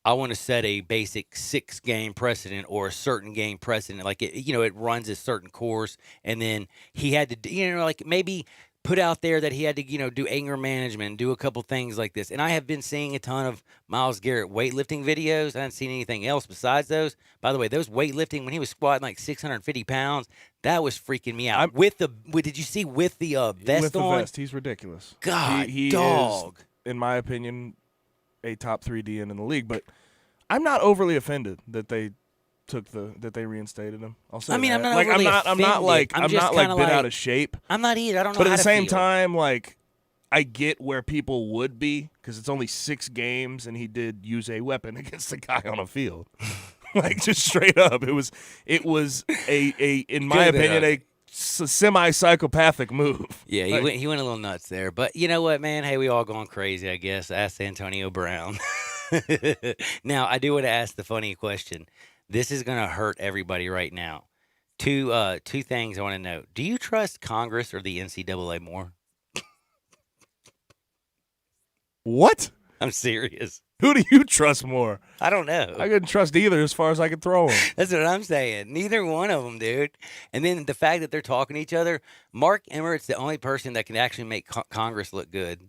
I want to set a basic 6-game precedent or a certain game precedent. Like it runs a certain course, and then he had to, like maybe put out there that he had to, do anger management, do a couple things like this. And I have been seeing a ton of Myles Garrett weightlifting videos. I haven't seen anything else besides those. By the way, those weightlifting when he was squatting like 650 pounds, that was freaking me out. Did you see with the vest With the on? vest, he's ridiculous. God, he dog. is, in my opinion, a top 3 DN in the league. But I'm not overly offended that they reinstated him. I'll say. I mean, that. I'm not like, overly I'm not offended. I'm just not like kinda bent like- out of shape. I'm not either. I don't know But how at the to same feel. time, like, I get where people would be because it's only 6 games and he did use a weapon against a guy on a field. Like, just straight up, it was a in my opinion a semi-psychopathic move. Yeah, Like, he went a little nuts there. But you know what, man? Hey, we all gone crazy, I guess. Ask Antonio Brown. Now, I do want to ask the funny question. This is going to hurt everybody right now. Two things I want to know. Do you trust Congress or the NCAA more? What? I'm serious. Who do you trust more? I don't know. I couldn't trust either as far as I could throw them. That's what I'm saying. Neither one of them, dude. And then the fact that they're talking to each other, Mark Emmert's the only person that can actually make Congress look good.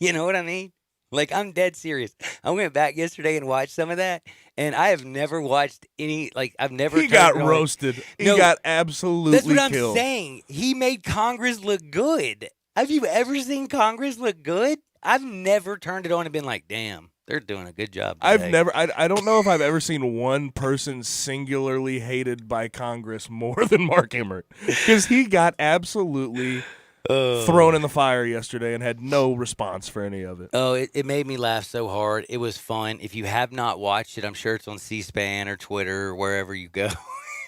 You know what I mean? Like, I'm dead serious. I went back yesterday and watched some of that, and I have never watched any, like, I've never. He got turned on- roasted. He No, got absolutely That's what I'm killed. saying. He made Congress look good. Have you ever seen Congress look good? I've never turned it on and been like, damn, they're doing a good job today. I've never. I don't know if I've ever seen one person singularly hated by Congress more than Mark Emmert because he got absolutely thrown in the fire yesterday and had no response for any of it. Oh, it made me laugh so hard. It was fun. If you have not watched it, I'm sure it's on C-SPAN or Twitter or wherever you go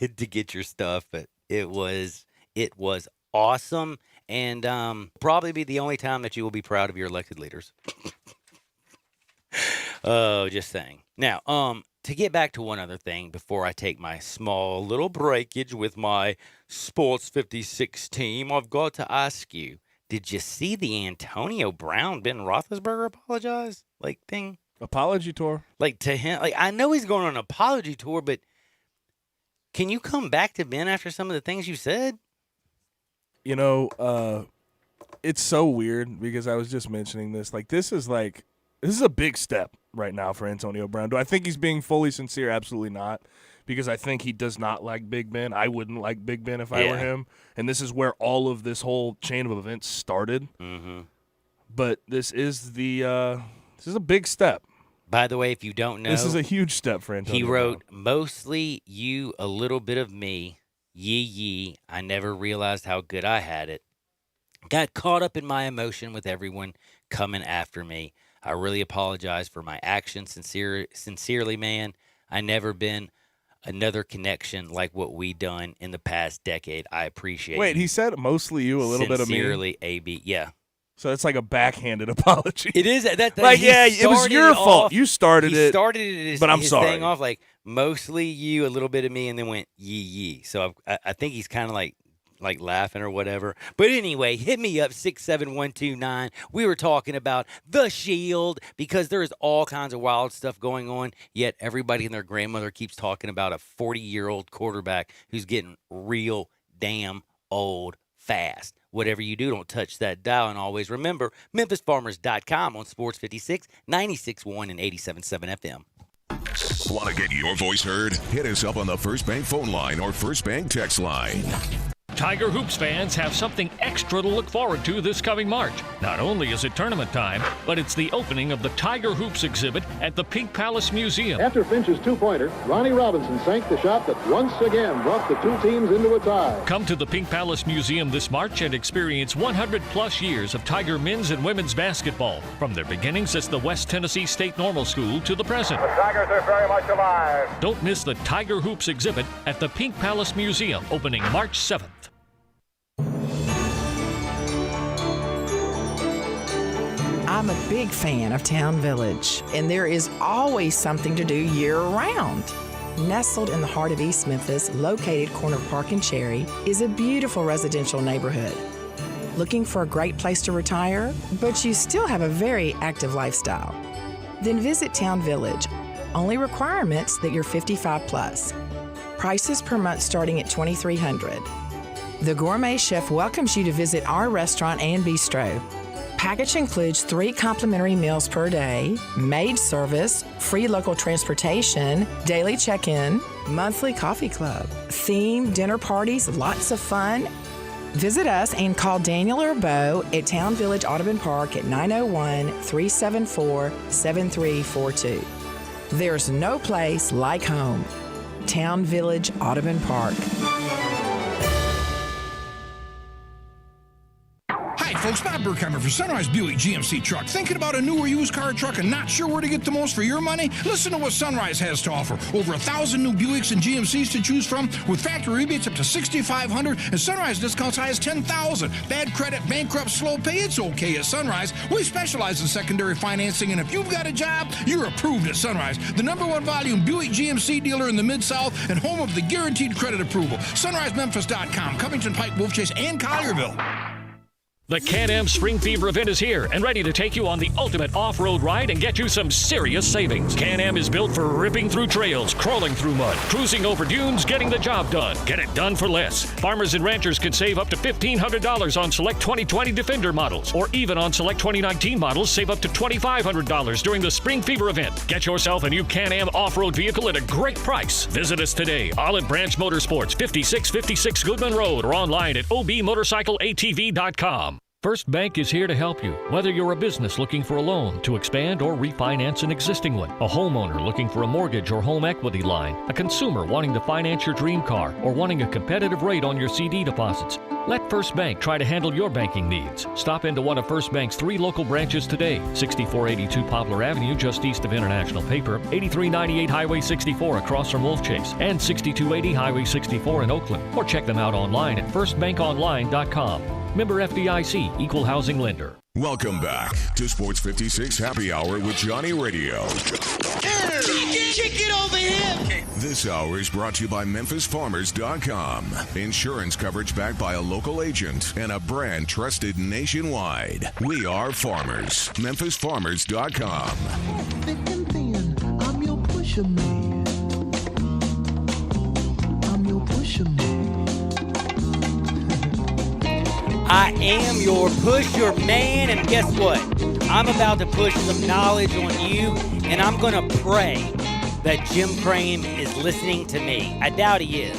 to get your stuff. But it was awesome, and probably be the only time that you will be proud of your elected leaders. Oh, just saying. Now, to get back to one other thing before I take my small little breakage with my Sports 56 team, I've got to ask you, did you see the Antonio Brown, Ben Roethlisberger apologize? Like, thing? Apology tour? Like, to him? Like, I know he's going on an apology tour, but can you come back to Ben after some of the things you said? You know, it's so weird because I was just mentioning this. This is a big step right now for Antonio Brown. Do I think he's being fully sincere? Absolutely not, because I think he does not like Big Ben. I wouldn't like Big Ben if I were him. And this is where all of this whole chain of events started. Mm-hmm. But this is a big step. By the way, if you don't know, This is a huge step for Antonio he Brown. wrote, mostly you, a little bit of me, yee. I never realized how good I had it. Got caught up in my emotion with everyone coming after me. I really apologize for my actions. Sincerely, man. I never been another connection like what we done in the past decade. I appreciate Wait, you. he said mostly you, a little bit of me. Sincerely, AB. Yeah. So it's like a backhanded apology. It is. That Like, he yeah, it was started your it fault. off- You started he it, started it, but I'm his sorry. thing off like mostly you, a little bit of me, and then went yee. So I think he's kind of like laughing or whatever. But anyway, hit me up 67129. We were talking about the Shield because there is all kinds of wild stuff going on. Yet everybody and their grandmother keeps talking about a 40-year-old quarterback who's getting real damn old fast. Whatever you do, don't touch that dial. And always remember, MemphisFarmers.com on Sports 56, 96.1 and 87.7 FM. Want to get your voice heard? Hit us up on the First Bank phone line or First Bank text line. Tiger Hoops fans have something extra to look forward to this coming March. Not only is it tournament time, but it's the opening of the Tiger Hoops exhibit at the Pink Palace Museum. After Finch's two-pointer, Ronnie Robinson sank the shot that once again brought the two teams into a tie. Come to the Pink Palace Museum this March and experience 100-plus years of Tiger men's and women's basketball, from their beginnings as the West Tennessee State Normal School to the present. The Tigers are very much alive. Don't miss the Tiger Hoops exhibit at the Pink Palace Museum, opening March 7th. I'm a big fan of Town Village, and there is always something to do year-round. Nestled in the heart of East Memphis, located corner of Park and Cherry, is a beautiful residential neighborhood. Looking for a great place to retire, but you still have a very active lifestyle? Then visit Town Village. Only requirements that you're 55 plus. Prices per month starting at $2,300. The Gourmet Chef welcomes you to visit our restaurant and bistro. Package includes 3 complimentary meals per day, maid service, free local transportation, daily check-in, monthly coffee club, themed dinner parties, lots of fun. Visit us and call Daniel or Bo at Town Village Audubon Park at 901-374-7342. There's no place like home. Town Village Audubon Park. Hi, folks. Bob Burkheimer for Sunrise Buick GMC Truck. Thinking about a new or used car truck and not sure where to get the most for your money? Listen to what Sunrise has to offer. Over 1,000 new Buicks and GMCs to choose from with factory rebates up to $6,500 and Sunrise discounts high as $10,000. Bad credit, bankrupt, slow pay, it's okay at Sunrise. We specialize in secondary financing, and if you've got a job, you're approved at Sunrise. The #1 volume Buick GMC dealer in the Mid-South and home of the guaranteed credit approval. SunriseMemphis.com, Covington Pike, Wolf Chase, and Collierville. The Can-Am Spring Fever event is here and ready to take you on the ultimate off-road ride and get you some serious savings. Can-Am is built for ripping through trails, crawling through mud, cruising over dunes, getting the job done. Get it done for less. Farmers and ranchers can save up to $1,500 on select 2020 Defender models, or even on select 2019 models, save up to $2,500 during the Spring Fever event. Get yourself a new Can-Am off-road vehicle at a great price. Visit us today, Olive Branch Motorsports, 5656 Goodman Road, or online at obmotorcycleatv.com. First Bank is here to help you, whether you're a business looking for a loan to expand or refinance an existing one, a homeowner looking for a mortgage or home equity line, a consumer wanting to finance your dream car, or wanting a competitive rate on your CD deposits. Let First Bank try to handle your banking needs. Stop into one of First Bank's 3 local branches today, 6482 Poplar Avenue, just east of International Paper, 8398 Highway 64 across from Wolf Chase, and 6280 Highway 64 in Oakland. Or check them out online at firstbankonline.com. Member FDIC, Equal Housing Lender. Welcome back to Sports 56 Happy Hour with Johnny Radio. Kick it over here. This hour is brought to you by MemphisFarmers.com. Insurance coverage backed by a local agent and a brand trusted nationwide. We are farmers. MemphisFarmers.com. Thick and thin, I'm your pusher man. I'm your pusher man. I am your pusher man, and guess what? I'm about to push some knowledge on you, and I'm going to pray that Jim Crane is listening to me. I doubt he is.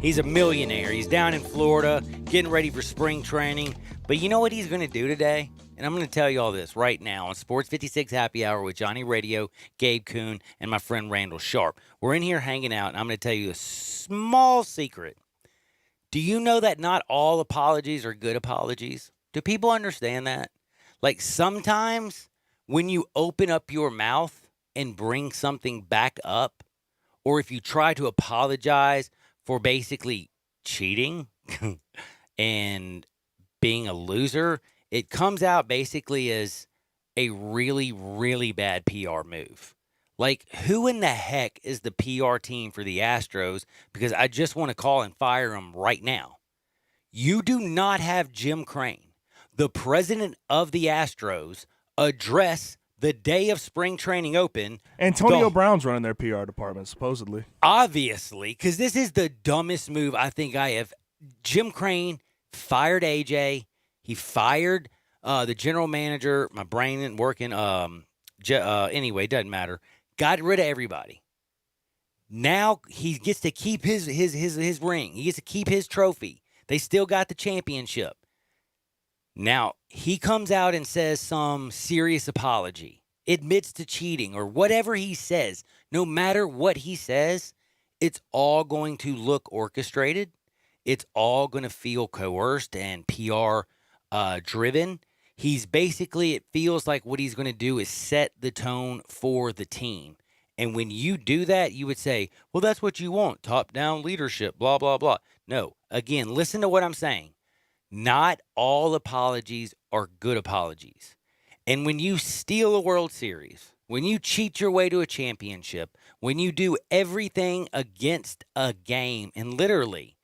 He's a millionaire. He's down in Florida getting ready for spring training. But you know what he's going to do today? And I'm going to tell you all this right now on Sports 56 Happy Hour with Johnny Radio, Gabe Kuhn, and my friend Randall Sharp. We're in here hanging out, and I'm going to tell you a small secret. Do you know that not all apologies are good apologies? Do people understand that? Like sometimes when you open up your mouth and bring something back up, or if you try to apologize for basically cheating and being a loser, it comes out basically as a really, really bad PR move. Like, who in the heck is the PR team for the Astros? Because I just want to call and fire them right now. You do not have Jim Crane, the president of the Astros, address the day of spring training open. Antonio Brown's running their PR department, supposedly. Obviously, because this is the dumbest move I think I have. Jim Crane fired AJ. He fired the general manager. My brain isn't working. Anyway, doesn't matter. Got rid of everybody. Now he gets to keep his ring. He gets to keep his trophy. They still got the championship. Now, he comes out and says some serious apology, admits to cheating, or whatever he says. No matter what he says, it's all going to look orchestrated. It's all going to feel coerced and PR driven. He's basically, it feels like what he's going to do is set the tone for the team. And when you do that, you would say, well, that's what you want, top-down leadership, blah, blah, blah. No, again, listen to what I'm saying. Not all apologies are good apologies. And when you steal a World Series, when you cheat your way to a championship, when you do everything against a game and literally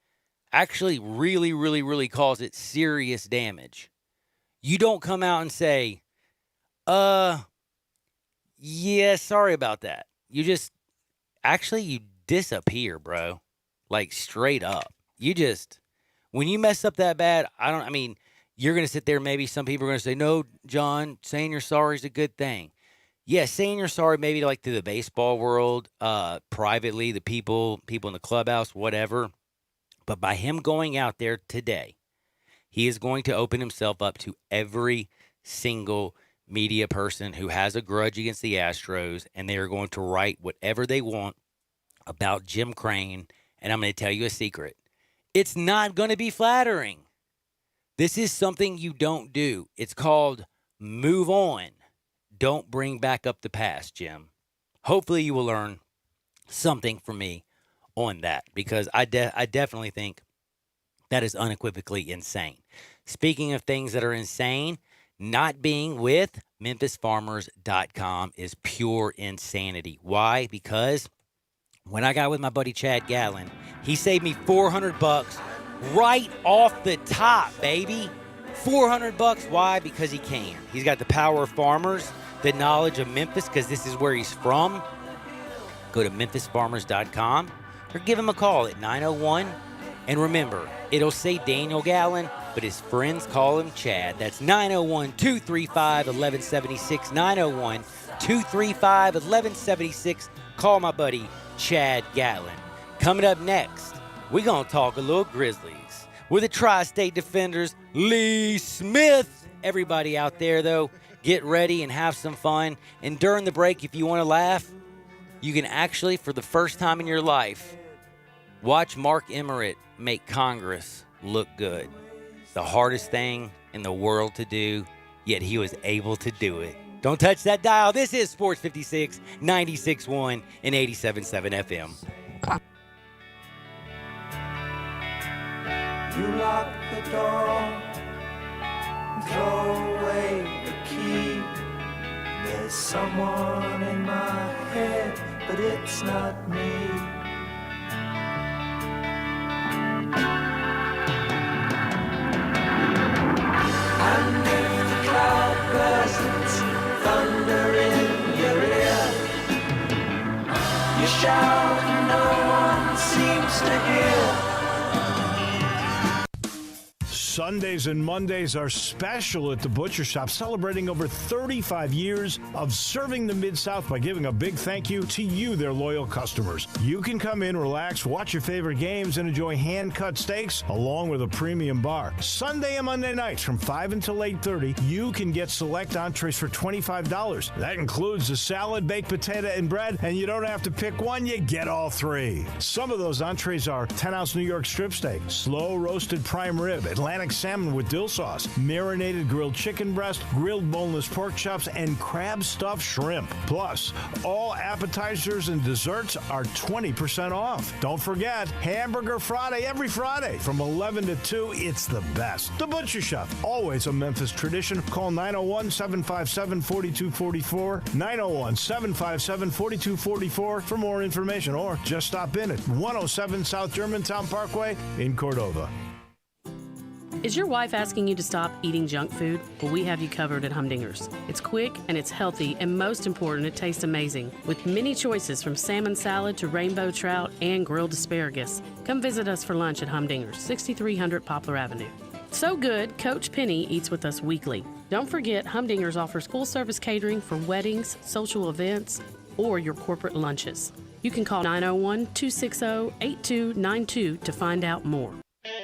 actually really, really, really cause it serious damage, you don't come out and say, yeah, sorry about that. You just, actually, you disappear, bro. Like, straight up. You just, when you mess up that bad, you're going to sit there, maybe some people are going to say, no, John, saying you're sorry is a good thing. Yeah, saying you're sorry maybe like to the baseball world, privately, the people in the clubhouse, whatever. But by him going out there today, he is going to open himself up to every single media person who has a grudge against the Astros, and they are going to write whatever they want about Jim Crane. And I'm going to tell you a secret. It's not going to be flattering. This is something you don't do. It's called move on. Don't bring back up the past, Jim. Hopefully you will learn something from me on that, because I definitely think that is unequivocally insane. Speaking of things that are insane, not being with MemphisFarmers.com is pure insanity. Why? Because when I got with my buddy Chad Gatlin, he saved me $400 right off the top, baby. $400. Why? Because he can. He's got the power of farmers, the knowledge of Memphis, because this is where he's from. Go to MemphisFarmers.com or give him a call at 901. And remember, it'll say Daniel Gallen, but his friends call him Chad. That's 901-235-1176. 901-235-1176. Call my buddy Chad Gallen. Coming up next, we're going to talk a little Grizzlies with the Tri-State Defenders, Lee Smith. Everybody out there, though, get ready and have some fun. And during the break, if you want to laugh, you can actually, for the first time in your life, watch Mark Emmert make Congress look good. The hardest thing in the world to do, yet he was able to do it. Don't touch that dial. This is Sports 56, 96.1 and 87.7 FM. You lock the door, throw away the key. There's someone in my head, but it's not me. And if the cloud bursts, thunder in your ear, you shout and no one seems to hear. Sundays and Mondays are special at the Butcher Shop, celebrating over 35 years of serving the Mid-South by giving a big thank you to you, their loyal customers. You can come in, relax, watch your favorite games, and enjoy hand-cut steaks along with a premium bar. Sunday and Monday nights from 5 until 8:30, you can get select entrees for $25. That includes a salad, baked potato, and bread, and you don't have to pick one, you get all three. Some of those entrees are 10-ounce New York strip steak, slow-roasted prime rib, Atlantic salmon with dill sauce, marinated grilled chicken breast, grilled boneless pork chops, and crab stuffed shrimp. Plus, all appetizers and desserts are 20% off. Don't forget, Hamburger Friday every Friday from 11 to 2. It's the best. The Butcher Shop, always a Memphis tradition. Call 901-757-4244, 901-757-4244 for more information, or just stop in at 107 South Germantown Parkway in Cordova. Is your wife asking you to stop eating junk food? Well, we have you covered at Humdinger's. It's quick and it's healthy, and most important, it tastes amazing. With many choices from salmon salad to rainbow trout and grilled asparagus. Come visit us for lunch at Humdinger's, 6300 Poplar Avenue. So good, Coach Penny eats with us weekly. Don't forget, Humdinger's offers full-service catering for weddings, social events, or your corporate lunches. You can call 901-260-8292 to find out more.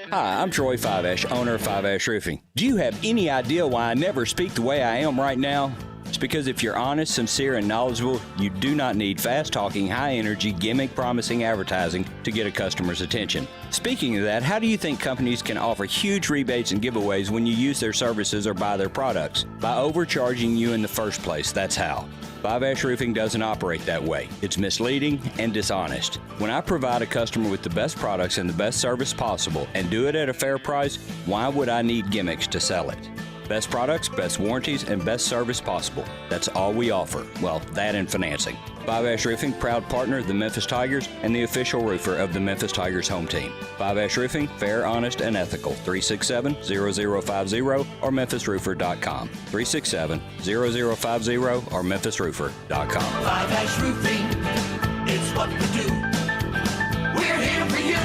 Hi, I'm Troy Fiveash, owner of Fiveash Roofing. Do you have any idea why I never speak the way I am right now? It's because if you're honest, sincere, and knowledgeable, you do not need fast-talking, high-energy, gimmick-promising advertising to get a customer's attention. Speaking of that, how do you think companies can offer huge rebates and giveaways when you use their services or buy their products? By overcharging you in the first place, that's how. Fiveash Roofing doesn't operate that way. It's misleading and dishonest. When I provide a customer with the best products and the best service possible and do it at a fair price, why would I need gimmicks to sell it? Best products, best warranties, and best service possible. That's all we offer. Well, that and financing. Fiveash Roofing, proud partner of the Memphis Tigers and the official roofer of the Memphis Tigers home team. Fiveash Roofing, fair, honest, and ethical. 367-0050 or memphisroofer.com. 367-0050 or memphisroofer.com. Fiveash Roofing, it's what we do. We're here for you.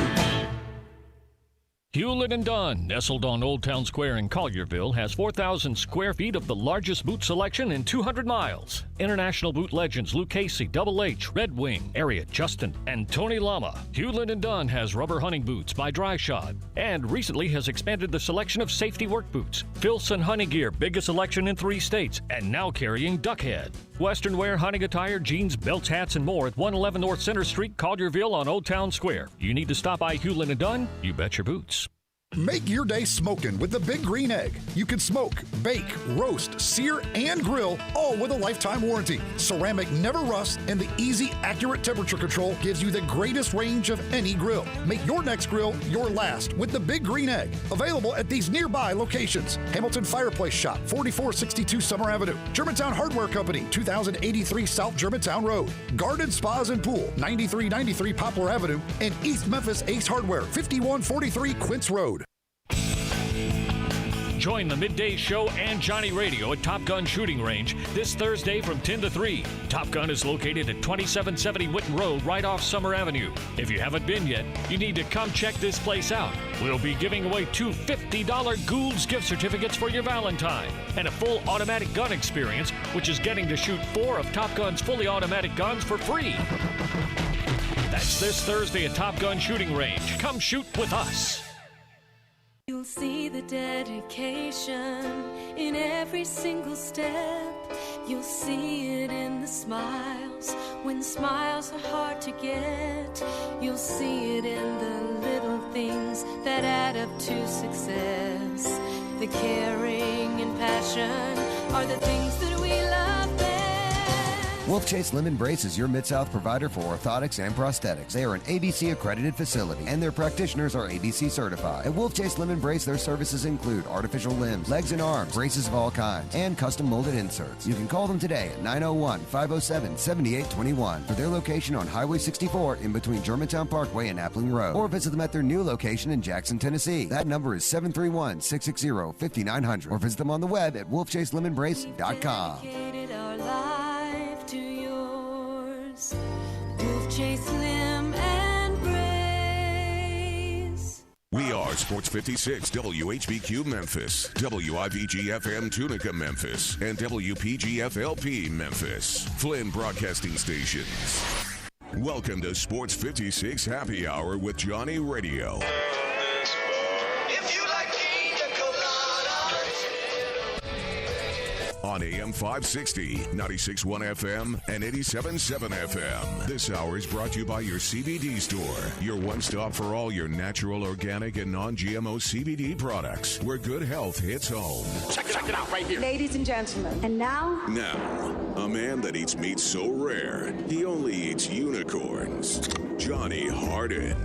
Hewlett & Dunn, nestled on Old Town Square in Collierville, has 4,000 square feet of the largest boot selection in 200 miles. International boot legends Luke Casey, Double H, Red Wing, Ariat, Justin, and Tony Lama. Hewlett & Dunn has rubber hunting boots by Dry Shod and recently has expanded the selection of safety work boots. Filson Hunting Gear, biggest selection in 3 states, and now carrying Duckhead. Western wear, hunting attire, jeans, belts, hats, and more at 111 North Center Street, Collierville on Old Town Square. You need to stop by Hewlett & Dunn? You bet your boots. Make your day smoking with the Big Green Egg. You can smoke, bake, roast, sear, and grill, all with a lifetime warranty. Ceramic never rusts, and the easy, accurate temperature control gives you the greatest range of any grill. Make your next grill your last with the Big Green Egg. Available at these nearby locations: Hamilton Fireplace Shop, 4462 Summer Avenue; Germantown Hardware Company, 2083 South Germantown Road; Garden Spas and Pool, 9393 Poplar Avenue; and East Memphis Ace Hardware, 5143 Quince Road. Join the Midday Show and Johnny Radio at Top Gun Shooting Range this Thursday from 10 to 3. Top Gun is located at 2770 Witten Road, right off Summer Avenue. If you haven't been yet, you need to come check this place out. We'll be giving away 2 $50 Gould's gift certificates for your Valentine and a full automatic gun experience, which is getting to shoot 4 of Top Gun's fully automatic guns for free. That's this Thursday at Top Gun Shooting Range. Come shoot with us. You'll see the dedication in every single step. You'll see it in the smiles when smiles are hard to get. You'll see it in the little things that add up to success. The caring and passion are the things that we love best. Wolf Chase Limb Brace is your Mid-South provider for orthotics and prosthetics. They are an ABC accredited facility, and their practitioners are ABC certified. At Wolf Chase Limb Brace, their services include artificial limbs, legs and arms, braces of all kinds, and custom molded inserts. You can call them today at 901-507-7821 for their location on Highway 64 in between Germantown Parkway and Appling Road, or visit them at their new location in Jackson, Tennessee. That number is 731-660-5900, or visit them on the web at wolfchaselimandbrace.com. Wolf Chase Limb and Brace. We are Sports 56 WHBQ Memphis, WIVG-FM Tunica Memphis, and WPG-FLP Memphis, Flynn Broadcasting Stations. Welcome to Sports 56 Happy Hour with Johnny Radio. On AM 560, 96.1 FM, and 87.7 FM. This hour is brought to you by your CBD store, your one-stop for all your natural, organic, and non-GMO CBD products, where good health hits home. Check it out right here. Ladies and gentlemen. And now? Now, a man that eats meat so rare, he only eats unicorns. Johnny Harden.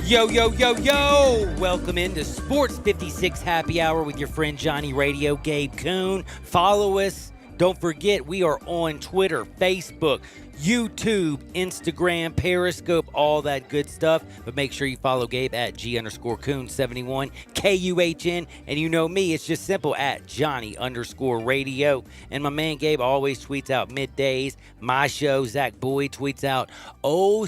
Yo, yo, yo, yo! Welcome into Sports 56 Happy Hour with your friend Johnny Radio, Gabe Kuhn. Follow us. Don't forget, we are on Twitter, Facebook, YouTube, Instagram, Periscope, all that good stuff. But make sure you follow Gabe at G_Kuhn71, KUHN. And you know me, it's just simple at Johnny_radio. And my man Gabe always tweets out middays. My show, Zach Boyd, tweets out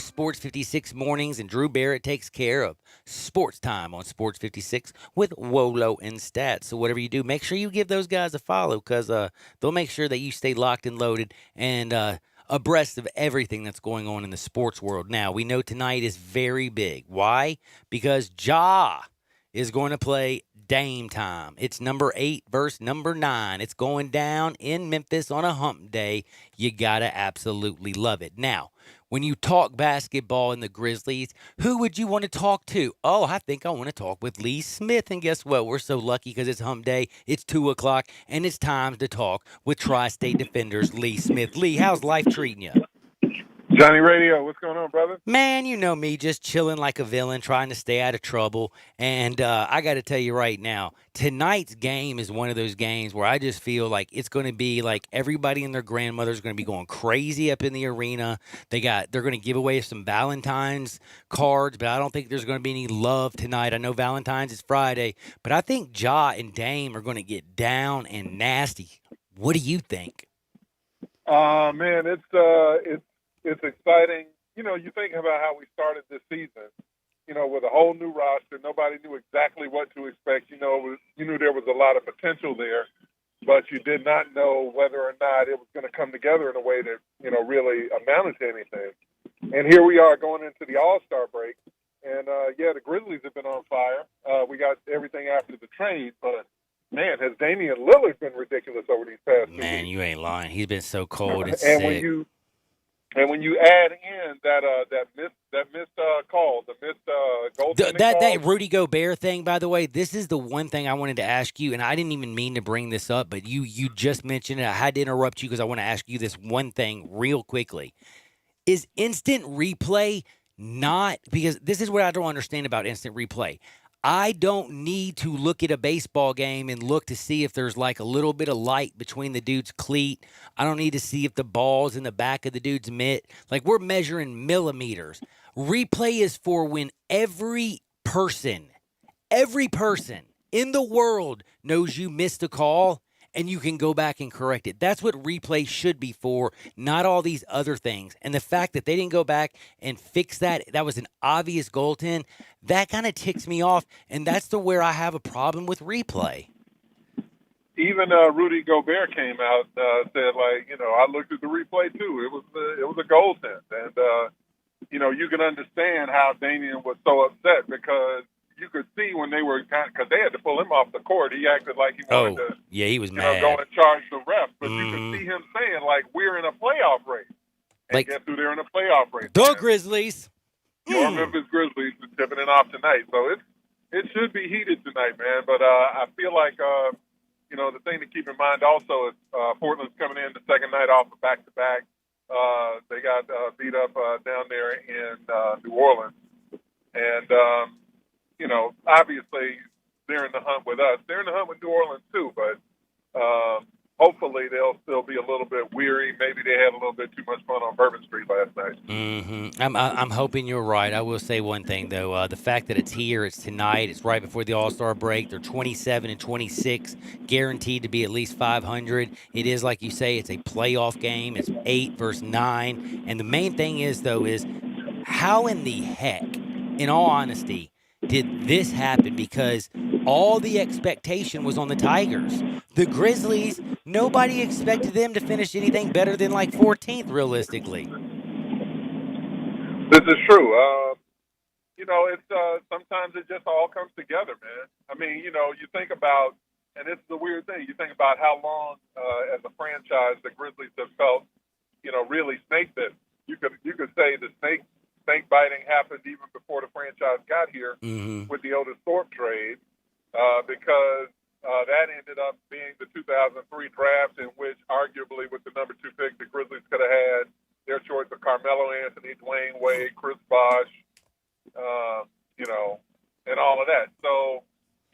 Sports 56 mornings. And Drew Barrett takes care of Sports Time on Sports 56 with Wolo and Stats. So whatever you do, make sure you give those guys a follow, because they'll make sure that you stay locked and loaded and abreast of everything that's going on in the sports world. Now, we know tonight is very big. Why? Because Ja is going to play Dame Time. It's number 8 versus number 9. It's going down in Memphis on a hump day. You got to absolutely love it. Now, when you talk basketball in the Grizzlies, who would you want to talk to? Oh, I think I want to talk with Lee Smith. And guess what? We're so lucky because it's hump day. It's 2 o'clock, and it's time to talk with Tri-State Defenders Lee Smith. Lee, how's life treating you? Johnny Radio, what's going on, brother? Man, you know me, just chilling like a villain, trying to stay out of trouble. And I got to tell you right now, tonight's game is one of those games where I just feel like it's going to be like everybody and their grandmother's going to be going crazy up in the arena. They're going to give away some Valentine's cards, but I don't think there's going to be any love tonight. I know Valentine's is Friday, but I think Ja and Dame are going to get down and nasty. What do you think? Man, it's exciting. You know, you think about how we started this season, you know, with a whole new roster. Nobody knew exactly what to expect. You know, you knew there was a lot of potential there, but you did not know whether or not it was going to come together in a way that, you know, really amounted to anything. And here we are going into the All-Star break. And, the Grizzlies have been on fire. We got everything after the trade, but, man, has Damian Lillard been ridiculous over these past 2 weeks. Man, you ain't lying. He's been so cold. It's and sick. when you add in that missed call, the missed goaltending that Rudy Gobert thing, by the way, this is the one thing I wanted to ask you, and I didn't even mean to bring this up, but you just mentioned it. I had to interrupt you because I want to ask you this one thing real quickly. Is instant replay not – because this is what I don't understand about instant replay. I don't need to look at a baseball game and look to see if there's like a little bit of light between the dude's cleat. I don't need to see if the ball's in the back of the dude's mitt. Like, we're measuring millimeters. Replay is for when every person in the world knows you missed a call and you can go back and correct it. That's what replay should be for, not all these other things. And the fact that they didn't go back and fix that was an obvious goaltend, that kind of ticks me off, and that's where I have a problem with replay. Even Rudy Gobert came out said, like, you know, I looked at the replay too. It was a goaltend, and you know, you can understand how Damian was so upset because you could see when they were because they had to pull him off the court. He acted like he wanted to. Yeah, he was mad. Go and charge the refs, but you could see him saying, like, we're in a playoff race. And Like, guess who they're in a playoff race? The Grizzlies. Your Memphis Grizzlies are tipping it off tonight. So it should be heated tonight, man. But I feel like, you know, the thing to keep in mind also is Portland's coming in the second night off of back-to-back. They got beat up down there in New Orleans. And, you know, obviously they're in the hunt with us. They're in the hunt with New Orleans too, but hopefully they'll still be a little bit weary. Maybe they had a little bit too much fun on Bourbon Street last night. Mm-hmm. I'm hoping you're right. I will say one thing, though. The fact that it's here, it's tonight, it's right before the All-Star break. They're 27-26, guaranteed to be at least 500. It is, like you say, it's a playoff game. It's 8 versus 9. And the main thing is, though, is how in the heck, in all honesty, did this happen? Because all the expectation was on the Tigers. The Grizzlies, nobody expected them to finish anything better than like 14th, realistically. This is true. You know, it's sometimes it just all comes together, man. I mean, you know, you think about, and it's the weird thing, you think about how long as a franchise the Grizzlies have felt, you know, really snake bitten. You could say the snake biting happened even before the franchise got here with the Otis Thorpe trade, because that ended up being the 2003 draft, in which arguably with the number 2 pick, the Grizzlies could have had their choice of Carmelo Anthony, Dwayne Wade, Chris Bosh, you know, and all of that. So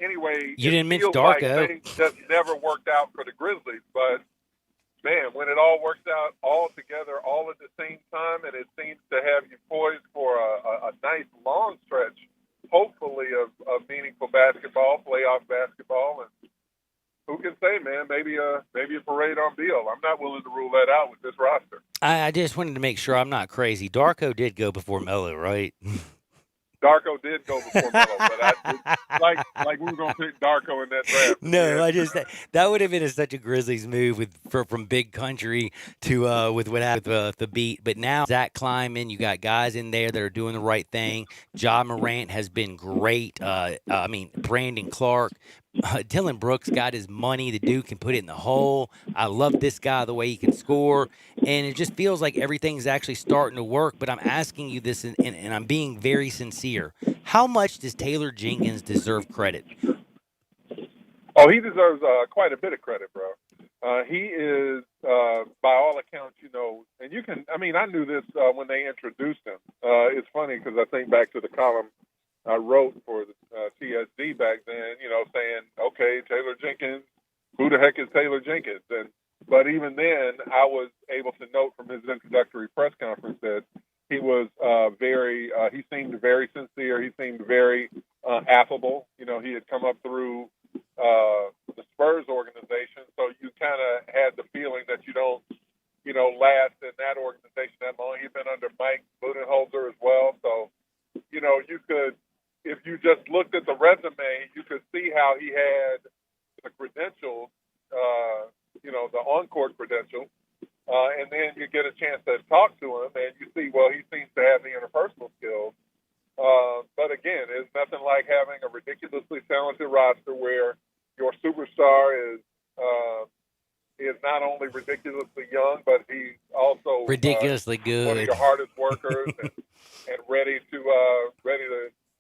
anyway, you didn't mention Darko. Darko. Things just never worked out for the Grizzlies, but man, when it all works out all together, all at the same time, and it seems to have you poised for a nice long stretch, hopefully, of meaningful basketball, playoff basketball, and who can say, man, maybe a parade on Beal. I'm not willing to rule that out with this roster. I just wanted to make sure I'm not crazy. Darko did go before Melo, right? Darko did go before Melo, but like we were going to pick Darko in that draft. No, that would have been such a Grizzlies move from Big Country to with what happened with the beat. But now Zach Kleiman, you got guys in there that are doing the right thing. Ja Morant has been great. Brandon Clark. Dylan Brooks got his money. The dude can put it in the hole. I love this guy, the way he can score. And it just feels like everything's actually starting to work. But I'm asking you this, and I'm being very sincere. How much does Taylor Jenkins deserve credit? Oh, he deserves quite a bit of credit, bro. He is, by all accounts, and you can, I knew this when they introduced him. It's funny because I think back to the column I wrote for the TSD back then, saying, okay, Taylor Jenkins, who the heck is Taylor Jenkins? But even then, I was able to note from his introductory press conference that he was he seemed very sincere. He seemed very affable. He had come up through the Spurs organization, so you kind of had the feeling that you don't, last in that organization that long. He'd been under Mike Budenholzer as well, so, you could, if you just looked at the resume, you could see how he had the credentials, the on-court credentials, and then you get a chance to talk to him, and you see, well, he seems to have the interpersonal skills. But again, it's nothing like having a ridiculously talented roster where your superstar is not only ridiculously young, but he's also ridiculously good, one of your hardest workers, and ready to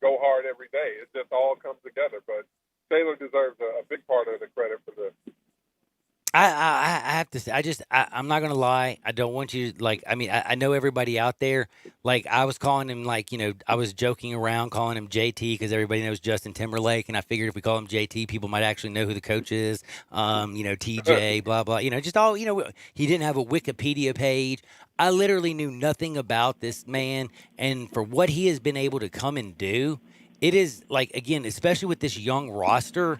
go hard every day. It just all comes together. But Taylor deserves a big part of the credit for this. I have to say, I'm not going to lie. I don't want you I know everybody out there, I was calling him, I was joking around calling him JT because everybody knows Justin Timberlake. And I figured if we call him JT, people might actually know who the coach is. TJ, blah, blah, just all, he didn't have a Wikipedia page. I literally knew nothing about this man. And for what he has been able to come and do, it is again, especially with this young roster,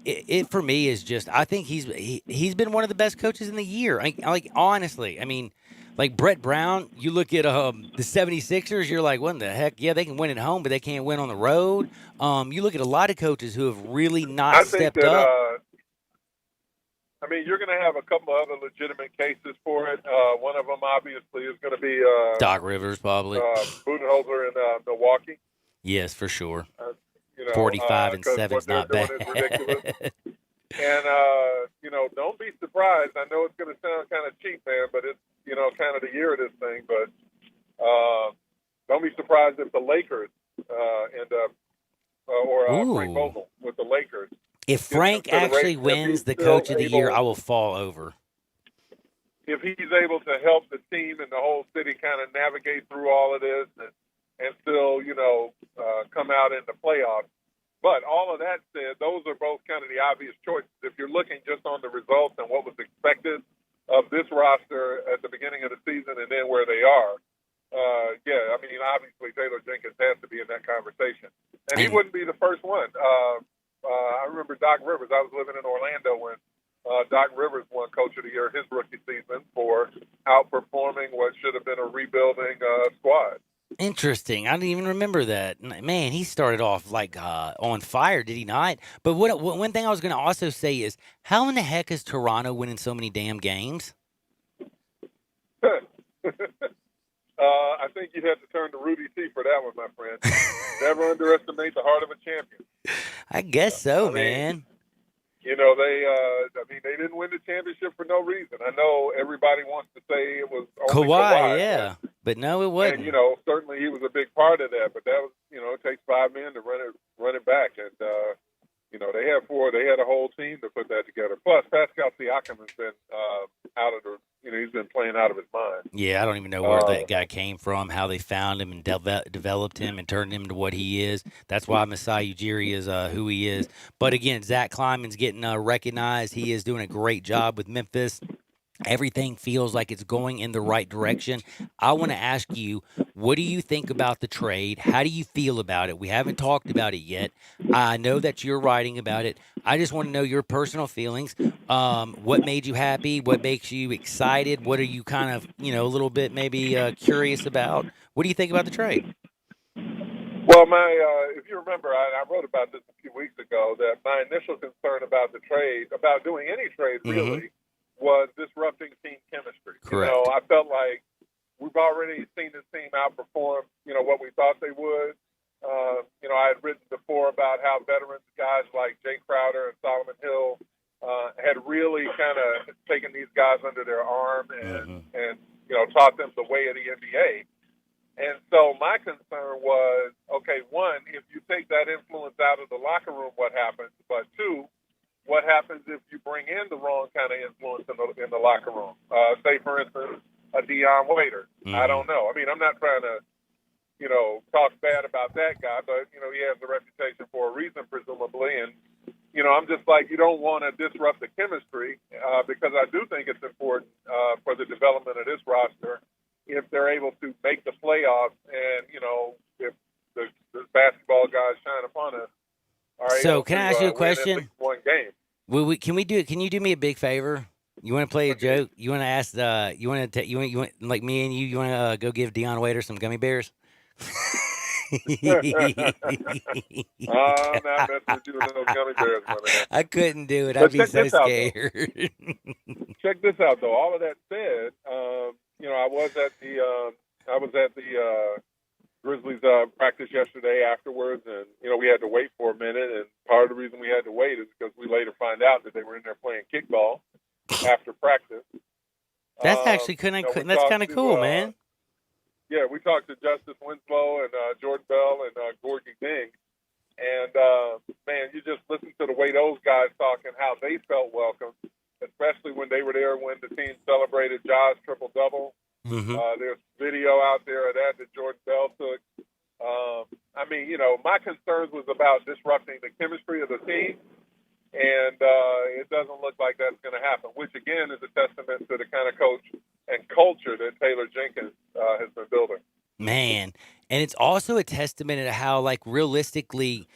it for me is just, I think he's been one of the best coaches in the year. Honestly, Brett Brown, you look at the 76ers, you're like, what in the heck? Yeah, they can win at home, but they can't win on the road. You look at a lot of coaches who have really not stepped up. You're going to have a couple of other legitimate cases for it. One of them, obviously, is going to be Doc Rivers, probably. Budenholzer in Milwaukee. Yes, for sure. 45 and 7 is not bad. And, don't be surprised. I know it's going to sound kind of cheap, man, but it's, kind of the year of this thing. But don't be surprised if the Lakers end up, or Frank Vogel with the Lakers. If Frank actually wins the Coach of the Year, I will fall over. If he's able to help the team and the whole city kind of navigate through all of this and still, come out in the playoffs. But all of that said, those are both kind of the obvious choices. If you're looking just on the results and what was expected of this roster at the beginning of the season and then where they are, obviously Taylor Jenkins has to be in that conversation. And he wouldn't be the first one. I remember Doc Rivers. I was living in Orlando when Doc Rivers won Coach of the Year his rookie season for outperforming what should have been a rebuilding squad. Interesting. I didn't even remember that. Man, he started off on fire, did he not? But one thing I was going to also say is, how in the heck is Toronto winning so many damn games? I think you'd have to turn to Rudy T for that one, my friend. Never underestimate the heart of a champion. I guess so, man. They didn't win the championship for no reason. I know everybody wants to say it was only Kawhi, yeah. But no, it wasn't. And, certainly he was a big part of that. But that was, it takes 5 men to run it back. And, they had 4. They had a whole team to put that together. Plus, Pascal Siakam has been out of the, he's been playing out of his mind. Yeah, I don't even know where that guy came from, how they found him and developed him and turned him into what he is. That's why Masai Ujiri is who he is. But again, Zach Kleiman's getting recognized. He is doing a great job with Memphis. Everything feels like it's going in the right direction. I want to ask you, what do you think about the trade? How do you feel about it? We haven't talked about it yet. I know that you're writing about it. I just want to know your personal feelings. What made you happy? What makes you excited? What are you kind of, a little bit maybe curious about? What do you think about the trade? Well, if you remember, I wrote about this a few weeks ago, that my initial concern about the trade, about doing any trade really, was disrupting team chemistry. Correct. I felt like we've already seen this team outperform, what we thought they would. I had written before about how veterans, guys like Jay Crowder and Solomon Hill, had really kind of taken these guys under their arm and taught them the way of the NBA. And so my concern was, okay, one, if you take that influence out of the locker room, what happens? But two, what happens if you bring in the wrong kind of influence in the locker room? Say, for instance, a Dion Waiters. I don't know. I mean, I'm not trying to, talk bad about that guy, but, he has a reputation for a reason, presumably. And, I'm just like, you don't want to disrupt the chemistry because I do think it's important for the development of this roster if they're able to make the playoffs and, if the basketball guys shine upon us. All right, so can I ask you a question? At least one game. Can you do me a big favor? You want to play a joke? You want to ask you want like me and you want to go give Dion Waiters some gummy bears? I'm not messing with you with those gummy bears, man. I couldn't do it. I'd be so scared. Check this out, though. All of that said, I was at the Grizzlies practice yesterday afterwards, and we had to wait for a minute. And part of the reason we had to wait is because we later find out that they were in there playing kickball after practice. That's actually that's kind of cool, man. Yeah, we talked to Justice Winslow and Jordan Bell and Gorgie Ding, and man, you just listen to the way those guys talk and how they felt welcome, especially when they were there when the team celebrated Ja's triple-double. There's video out there of that Jordan Bell took. I mean, my concerns was about disrupting the chemistry of the team, and it doesn't look like that's going to happen, which, again, is a testament to the kind of coach and culture that Taylor Jenkins has been building. Man, and it's also a testament to how, like, realistically,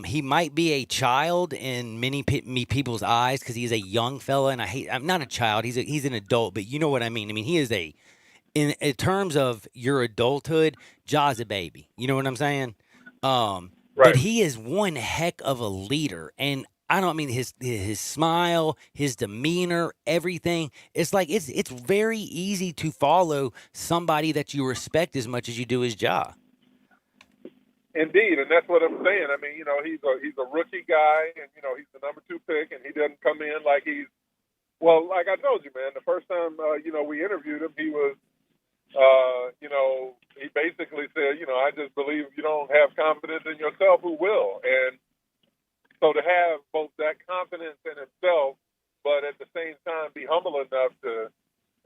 he might be a child in many people's eyes because he's a young fella, and I'm not a child. He's an adult, but you know what I mean. I mean, he is in terms of your adulthood, Ja's a baby. You know what I'm saying? Right. But he is one heck of a leader, and I don't mean his smile, his demeanor, everything. It's like it's very easy to follow somebody that you respect as much as you do his Ja. Indeed, and that's what I'm saying. I mean, he's a rookie guy, and he's the number 2 pick, and he doesn't come in like like I told you, man. The first time we interviewed him, he was, he basically said, I just believe if you don't have confidence in yourself, who will? And so to have both that confidence in himself, but at the same time be humble enough to,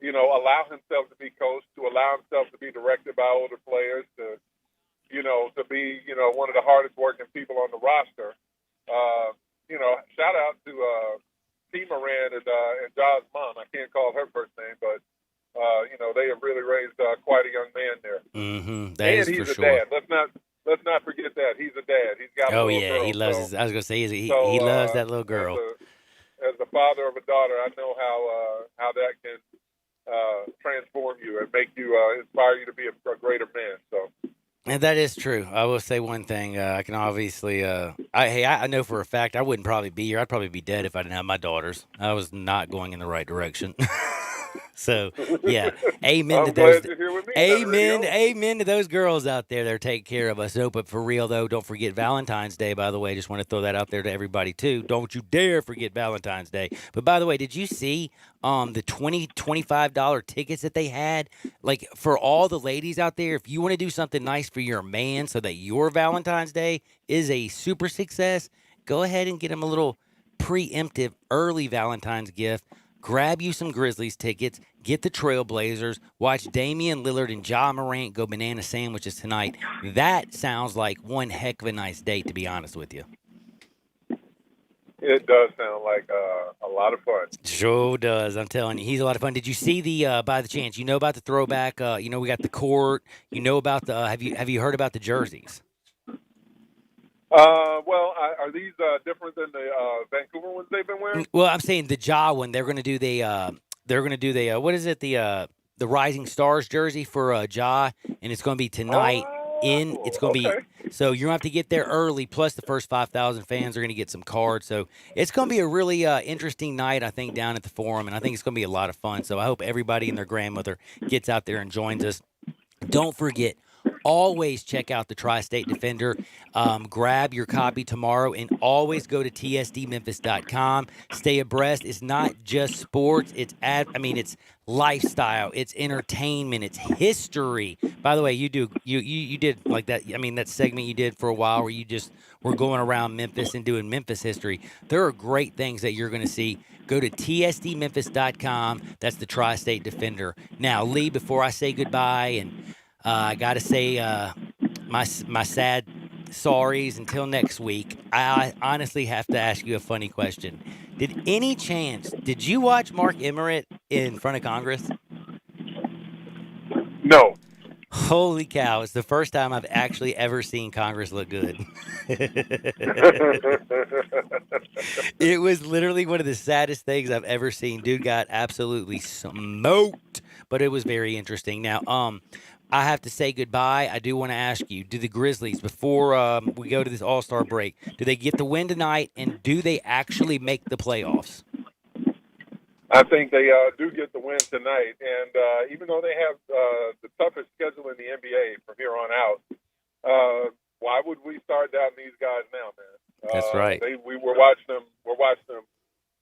allow himself to be coached, to allow himself to be directed by older players, to be, one of the hardest working people on the roster. Shout out to T. Moran and Ja's mom. I can't call her first name, but, they have really raised quite a young man there. Mm-hmm. And he's a dad. Let's not forget that. He's a dad. He's got a little girl. He loves I was going to say, he loves that little girl. As the father of a daughter, I know how that can transform you and make you, inspire you to be a greater man. So. And that is true. I will say one thing. I can obviously, I know for a fact I wouldn't probably be here. I'd probably be dead if I didn't have my daughters. I was not going in the right direction. So, yeah, amen to those. Amen to those girls out there that are taking care of us. But for real, though, don't forget Valentine's Day, by the way. Just want to throw that out there to everybody, too. Don't you dare forget Valentine's Day. But, by the way, did you see the $25 tickets that they had? Like, for all the ladies out there, if you want to do something nice for your man so that your Valentine's Day is a super success, go ahead and get him a little preemptive early Valentine's gift. Grab you some Grizzlies tickets, get the Trailblazers, watch Damian Lillard and Ja Morant go banana sandwiches tonight. That sounds like one heck of a nice date, to be honest with you. It does sound like a lot of fun. Sure does. I'm telling you, he's a lot of fun. Did you see the by the chance? You know about the throwback? We got the court. You know about the? Have you heard about the jerseys? Well, are these different than the Vancouver ones they've been wearing? Well, I'm saying the Ja one. They're going to do the. What is it? The Rising Stars jersey for Ja, and it's going to be tonight. It's going to be. So you're going to have to get there early. Plus, the first 5,000 fans are going to get some cards. So it's going to be a really interesting night, I think, down at the Forum, and I think it's going to be a lot of fun. So I hope everybody and their grandmother gets out there and joins us. Don't forget. Always check out the Tri-State Defender. Grab your copy tomorrow, and always go to tsdmemphis.com. Stay abreast. It's not just sports. It's lifestyle. It's entertainment. It's history. By the way, you did like that. I mean, that segment you did for a while where you just were going around Memphis and doing Memphis history. There are great things that you're going to see. Go to tsdmemphis.com. That's the Tri-State Defender. Now, Lee, before I say goodbye and I got to say my sad sorries until next week. I honestly have to ask you a funny question. Did you watch Mark Emmert in front of Congress? No. Holy cow. It's the first time I've actually ever seen Congress look good. It was literally one of the saddest things I've ever seen. Dude got absolutely smoked, but it was very interesting. Now, I have to say goodbye. I do want to ask you, do the Grizzlies, before we go to this All-Star break, do they get the win tonight, and do they actually make the playoffs? I think they do get the win tonight, and even though they have the toughest schedule in the NBA from here on out, why would we start doubting these guys now, man? That's right. We're watching them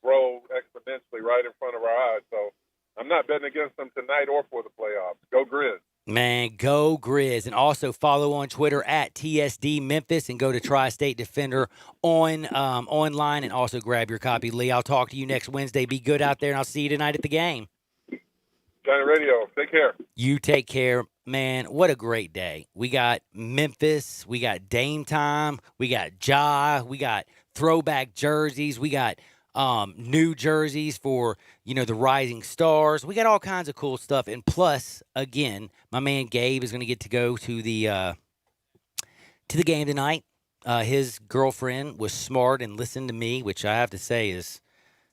grow exponentially right in front of our eyes. So I'm not betting against them tonight or for the playoffs. Go Grizz. Man, go Grizz. And also follow on Twitter at TSD Memphis, and go to Tri-State Defender online, and also grab your copy. Lee, I'll talk to you next Wednesday. Be good out there, and I'll see you tonight at the game. Giant Radio, take care. You take care. Man, what a great day. We got Memphis. We got Dame time. We got Ja. We got throwback jerseys. We got new jerseys for, the Rising Stars. We got all kinds of cool stuff. And plus, again, my man Gabe is going to get to go to the game tonight. His girlfriend was smart and listened to me, which I have to say is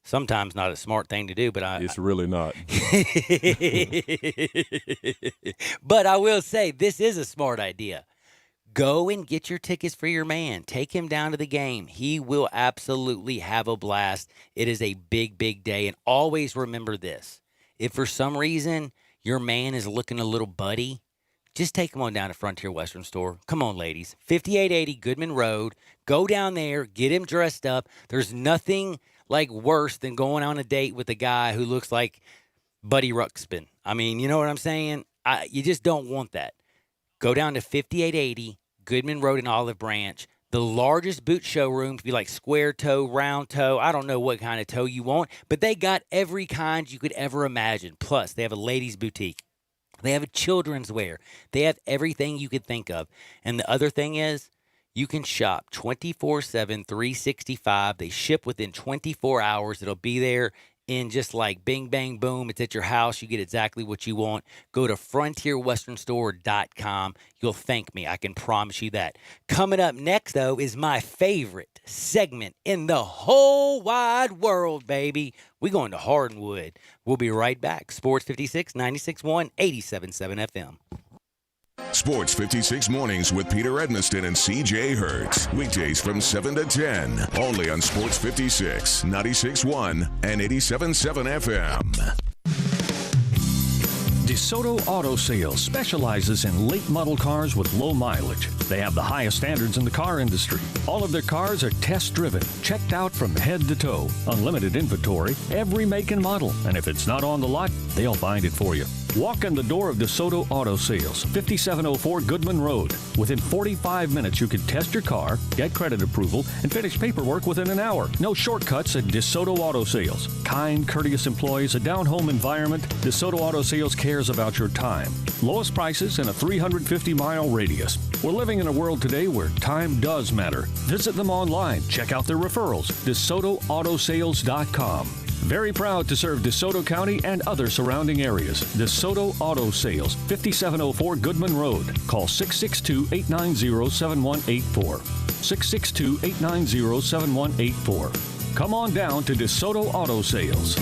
sometimes not a smart thing to do, but it's really not. But I will say this is a smart idea. Go and get your tickets for your man. Take him down to the game. He will absolutely have a blast. It is a big, big day. And always remember this. If for some reason your man is looking a little buddy, just take him on down to Frontier Western Store. Come on, ladies. 5880 Goodman Road. Go down there. Get him dressed up. There's nothing like worse than going on a date with a guy who looks like Buddy Ruxpin. I mean, you know what I'm saying? You just don't want that. Go down to 5880 Goodman Road in Olive Branch. The largest boot showroom, be like square toe, round toe. I don't know what kind of toe you want, but they got every kind you could ever imagine. Plus, they have a ladies' boutique. They have a children's wear. They have everything you could think of. And the other thing is, you can shop 24/7, 365. They ship within 24 hours. It'll be there in just like bing, bang, boom. It's at your house. You get exactly what you want. Go to frontierwesternstore.com. You'll thank me. I can promise you that. Coming up next, though, is my favorite segment in the whole wide world, baby. We're going to Hardwood. We'll be right back. Sports 56, 96.1, 87.7 FM. Sports 56 Mornings with Peter Edmiston and CJ Hertz. Weekdays from 7 to 10. Only on Sports 56, 96.1, and 87.7 FM. DeSoto Auto Sales specializes in late model cars with low mileage. They have the highest standards in the car industry. All of their cars are test driven, checked out from head to toe. Unlimited inventory, every make and model. And if it's not on the lot, they'll find it for you. Walk in the door of DeSoto Auto Sales, 5704 Goodman Road. Within 45 minutes, you can test your car, get credit approval, and finish paperwork within an hour. No shortcuts at DeSoto Auto Sales. Kind, courteous employees, a down-home environment. DeSoto Auto Sales cares about your time. Lowest prices in a 350-mile radius. We're living in a world today where time does matter. Visit them online. Check out their referrals. DeSotoAutosales.com. Very proud to serve DeSoto County and other surrounding areas. DeSoto Auto Sales, 5704 Goodman Road. Call 662-890-7184. 662-890-7184. Come on down to DeSoto Auto Sales.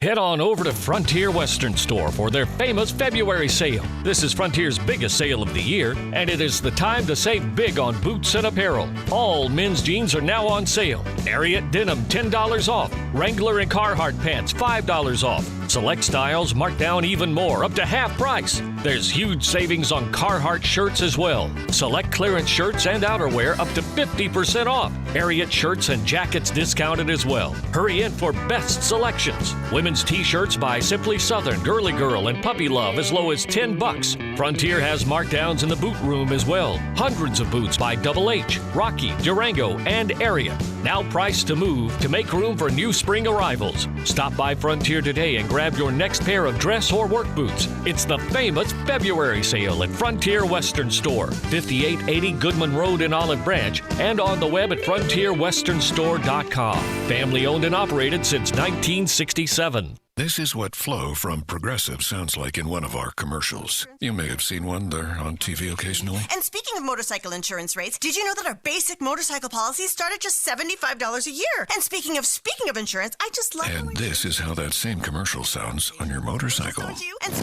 Head on over to Frontier Western Store for their famous February sale. This is Frontier's biggest sale of the year, and it is the time to save big on boots and apparel. All men's jeans are now on sale. Ariat denim, $10 off. Wrangler and Carhartt pants, $5 off. Select styles marked down even more, up to half price. There's huge savings on Carhartt shirts as well. Select clearance shirts and outerwear up to 50% off. Ariat shirts and jackets discounted as well. Hurry in for best selections. Women's t-shirts by Simply Southern, Girly Girl, and Puppy Love as low as $10. Frontier has markdowns in the boot room as well. Hundreds of boots by Double H, Rocky, Durango, and Ariat. Now priced to move to make room for new spring arrivals. Stop by Frontier today and grab your next pair of dress or work boots. It's the famous February sale at Frontier Western Store, 5880 Goodman Road in Olive Branch, and on the web at frontierwesternstore.com. Family owned and operated since 1967. This is what Flo from Progressive sounds like in one of our commercials. You may have seen one there on TV occasionally. And speaking of motorcycle insurance rates, did you know that our basic motorcycle policies start at just $75 a year? And speaking of insurance, I just love... And this is how that same commercial sounds on your motorcycle. Don't you? And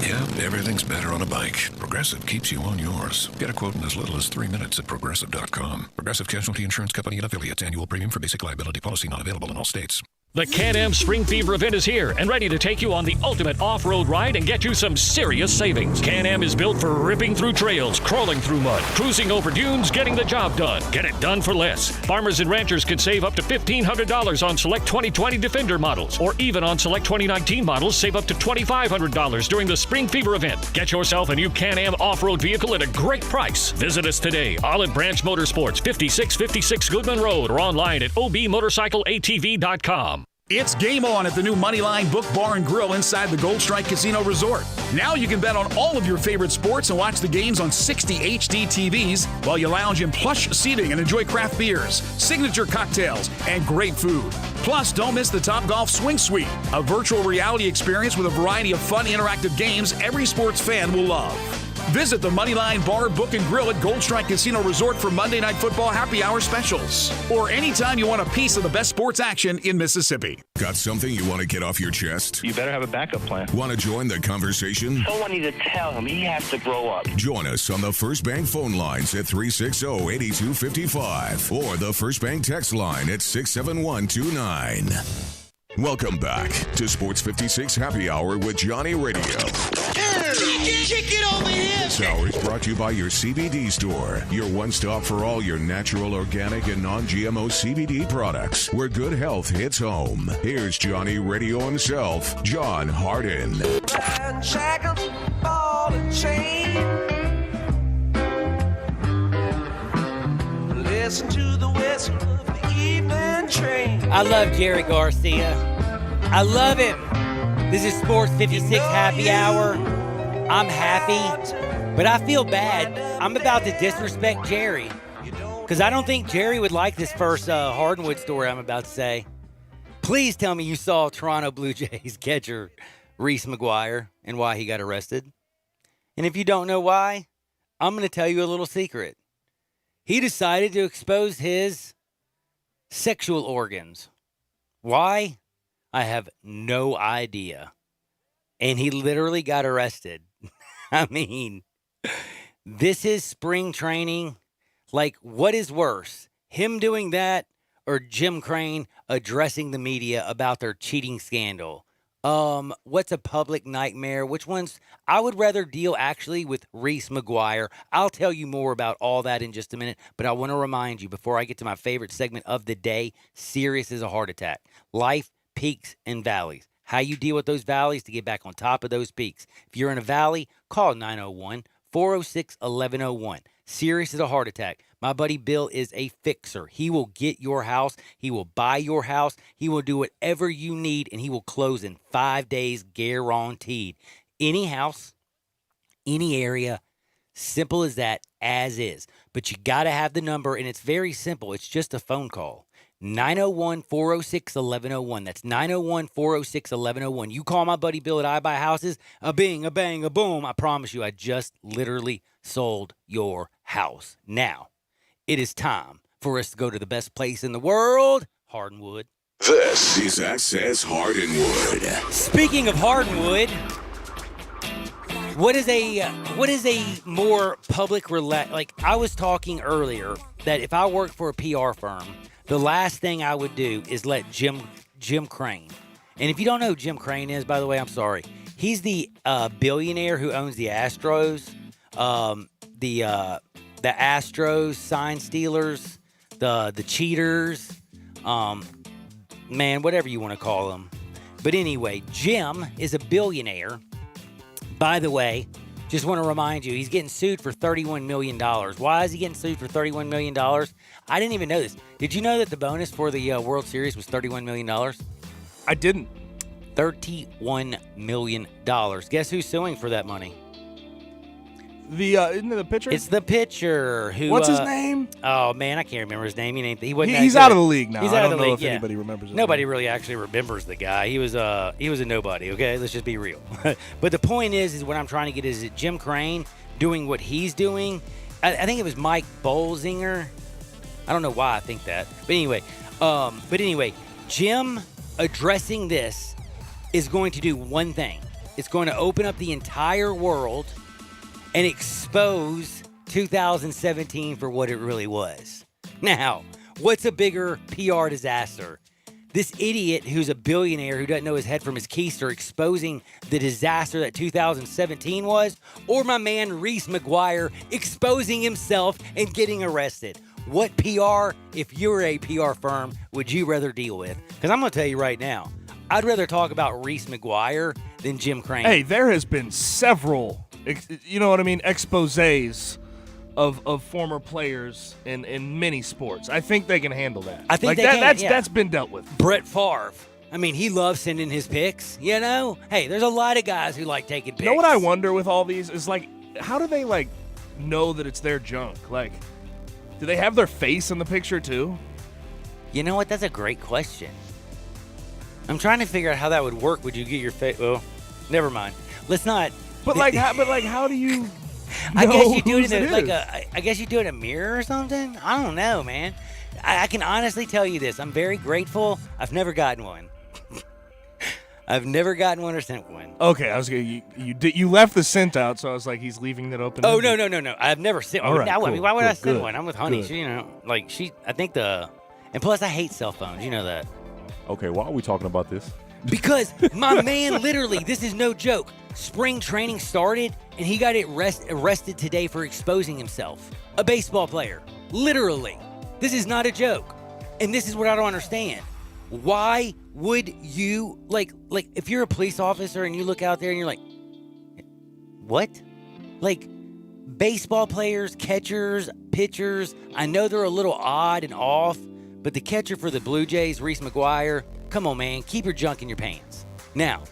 Yeah, everything's better on a bike. Progressive keeps you on yours. Get a quote in as little as 3 minutes at Progressive.com. Progressive Casualty Insurance Company and affiliates. Annual premium for basic liability policy not available in all states. The Can-Am Spring Fever event is here and ready to take you on the ultimate off-road ride and get you some serious savings. Can-Am is built for ripping through trails, crawling through mud, cruising over dunes, getting the job done. Get it done for less. Farmers and ranchers can save up to $1,500 on select 2020 Defender models, or even on select 2019 models, save up to $2,500 during the Spring Fever event. Get yourself a new Can-Am off-road vehicle at a great price. Visit us today, Olive Branch Motorsports, 5656 Goodman Road, or online at obmotorcycleatv.com. It's game on at the new Moneyline Book Bar and Grill inside the Gold Strike Casino Resort. Now you can bet on all of your favorite sports and watch the games on 60 HD TVs while you lounge in plush seating and enjoy craft beers, signature cocktails, and great food. Plus, don't miss the Topgolf Swing Suite, a virtual reality experience with a variety of fun interactive games every sports fan will love. Visit the Moneyline Bar, Book, and Grill at Gold Strike Casino Resort for Monday Night Football happy hour specials. Or anytime you want a piece of the best sports action in Mississippi. Got something you want to get off your chest? You better have a backup plan. Want to join the conversation? Someone needs to tell him he has to grow up. Join us on the First Bank phone lines at 360-8255 or the First Bank text line at 67129. Welcome back to Sports 56 Happy Hour with Johnny Radio. Kick it over here. This hour is brought to you by your CBD store, your one-stop for all your natural, organic, and non-GMO CBD products, where good health hits home. Here's Johnny Radio himself, John Harden. Shackles, ball and chain. Listen to the whistle of the evening train. I love Jerry Garcia. I love him. This is Sports 56 Happy Hour. I'm happy, but I feel bad. I'm about to disrespect Jerry because I don't think Jerry would like this first Hardwood story I'm about to say. Please tell me you saw Toronto Blue Jays catcher Reese McGuire and why he got arrested. And if you don't know why, I'm going to tell you a little secret. He decided to expose his sexual organs. Why? I have no idea. And he literally got arrested. I mean, this is spring training. Like, what is worse? Him doing that or Jim Crane addressing the media about their cheating scandal? What's a public nightmare? Which ones? I would rather deal actually with Reese McGuire. I'll tell you more about all that in just a minute, but I want to remind you before I get to my favorite segment of the day, serious as a heart attack. Life, peaks and valleys. How you deal with those valleys to get back on top of those peaks. If you're in a valley, call 901-406-1101. Serious as a heart attack. My buddy Bill is a fixer. He will get your house. He will buy your house. He will do whatever you need, and he will close in 5 days guaranteed. Any house, any area, simple as that, as is. But you got to have the number, and it's very simple. It's just a phone call. 901-406-1101. That's 901-406-1101. You call my buddy Bill at I Buy Houses, a bing, a bang, a boom. I promise you, I just literally sold your house. Now, it is time for us to go to the best place in the world, Hardwood. This is Access Hardwood. Speaking of Hardwood, what is a more public like I was talking earlier that if I worked for a PR firm, the last thing I would do is let Jim Crane. And if you don't know who Jim Crane is, by the way, I'm sorry. He's the billionaire who owns the Astros, the Astros sign stealers, the cheaters, man, whatever you want to call them. But anyway, Jim is a billionaire. By the way, just want to remind you, he's getting sued for $31 million. Why is he getting sued for $31 million? I didn't even know this. Did you know that the bonus for the World Series was $31 million? I didn't. $31 million. Guess who's suing for that money? Isn't it the pitcher? It's the pitcher who. What's his name? Oh man, I can't remember his name. He's out of the league now. He's I out don't of the know league. if anybody remembers his Nobody name. really actually remembers the guy. He was a nobody. Okay, let's just be real. But the point is what I'm trying to get is that Jim Crane doing what he's doing. I think it was Mike Bolzinger. I don't know why I think that. But anyway, Jim addressing this is going to do one thing. It's going to open up the entire world and expose 2017 for what it really was. Now, what's a bigger PR disaster? This idiot who's a billionaire who doesn't know his head from his keister exposing the disaster that 2017 was, or my man Reese McGuire exposing himself and getting arrested? What PR, if you were a PR firm, would you rather deal with? Because I'm going to tell you right now, I'd rather talk about Reese McGuire than Jim Crane. Hey, there has been several, you know what I mean, exposés of former players in many sports. I think they can handle that. I think that's been dealt with. Brett Favre. I mean, he loves sending his pics, you know? Hey, there's a lot of guys who like taking pics. You know what I wonder with all these is, like, how do they, like, know that it's their junk? Like, do they have their face in the picture, too? You know what? That's a great question. I'm trying to figure out how that would work. Would you get your face? Well, never mind. Let's not. But how do you? I guess you do it in I guess you do it in a mirror or something. I don't know, man. I can honestly tell you this. I'm very grateful. I've never gotten one. I've never gotten one or sent one. Okay, I was gonna. You left the scent out, so I was like, he's leaving it open. Oh no! I've never sent one. All right, Now, cool, I mean, why would I send good, one? I'm with Honey. good. She, I think and plus I hate cell phones. You know that. Okay, why are we talking about this? Because my man, literally, this is no joke. Spring training started, and he got arrested today for exposing himself. A baseball player. Literally. This is not a joke. And this is what I don't understand. Why would you, like if you're a police officer and you look out there and you're like, what? Like, baseball players, catchers, pitchers, I know they're a little odd and off, but the catcher for the Blue Jays, Reese McGuire, come on, man, keep your junk in your pants. Now,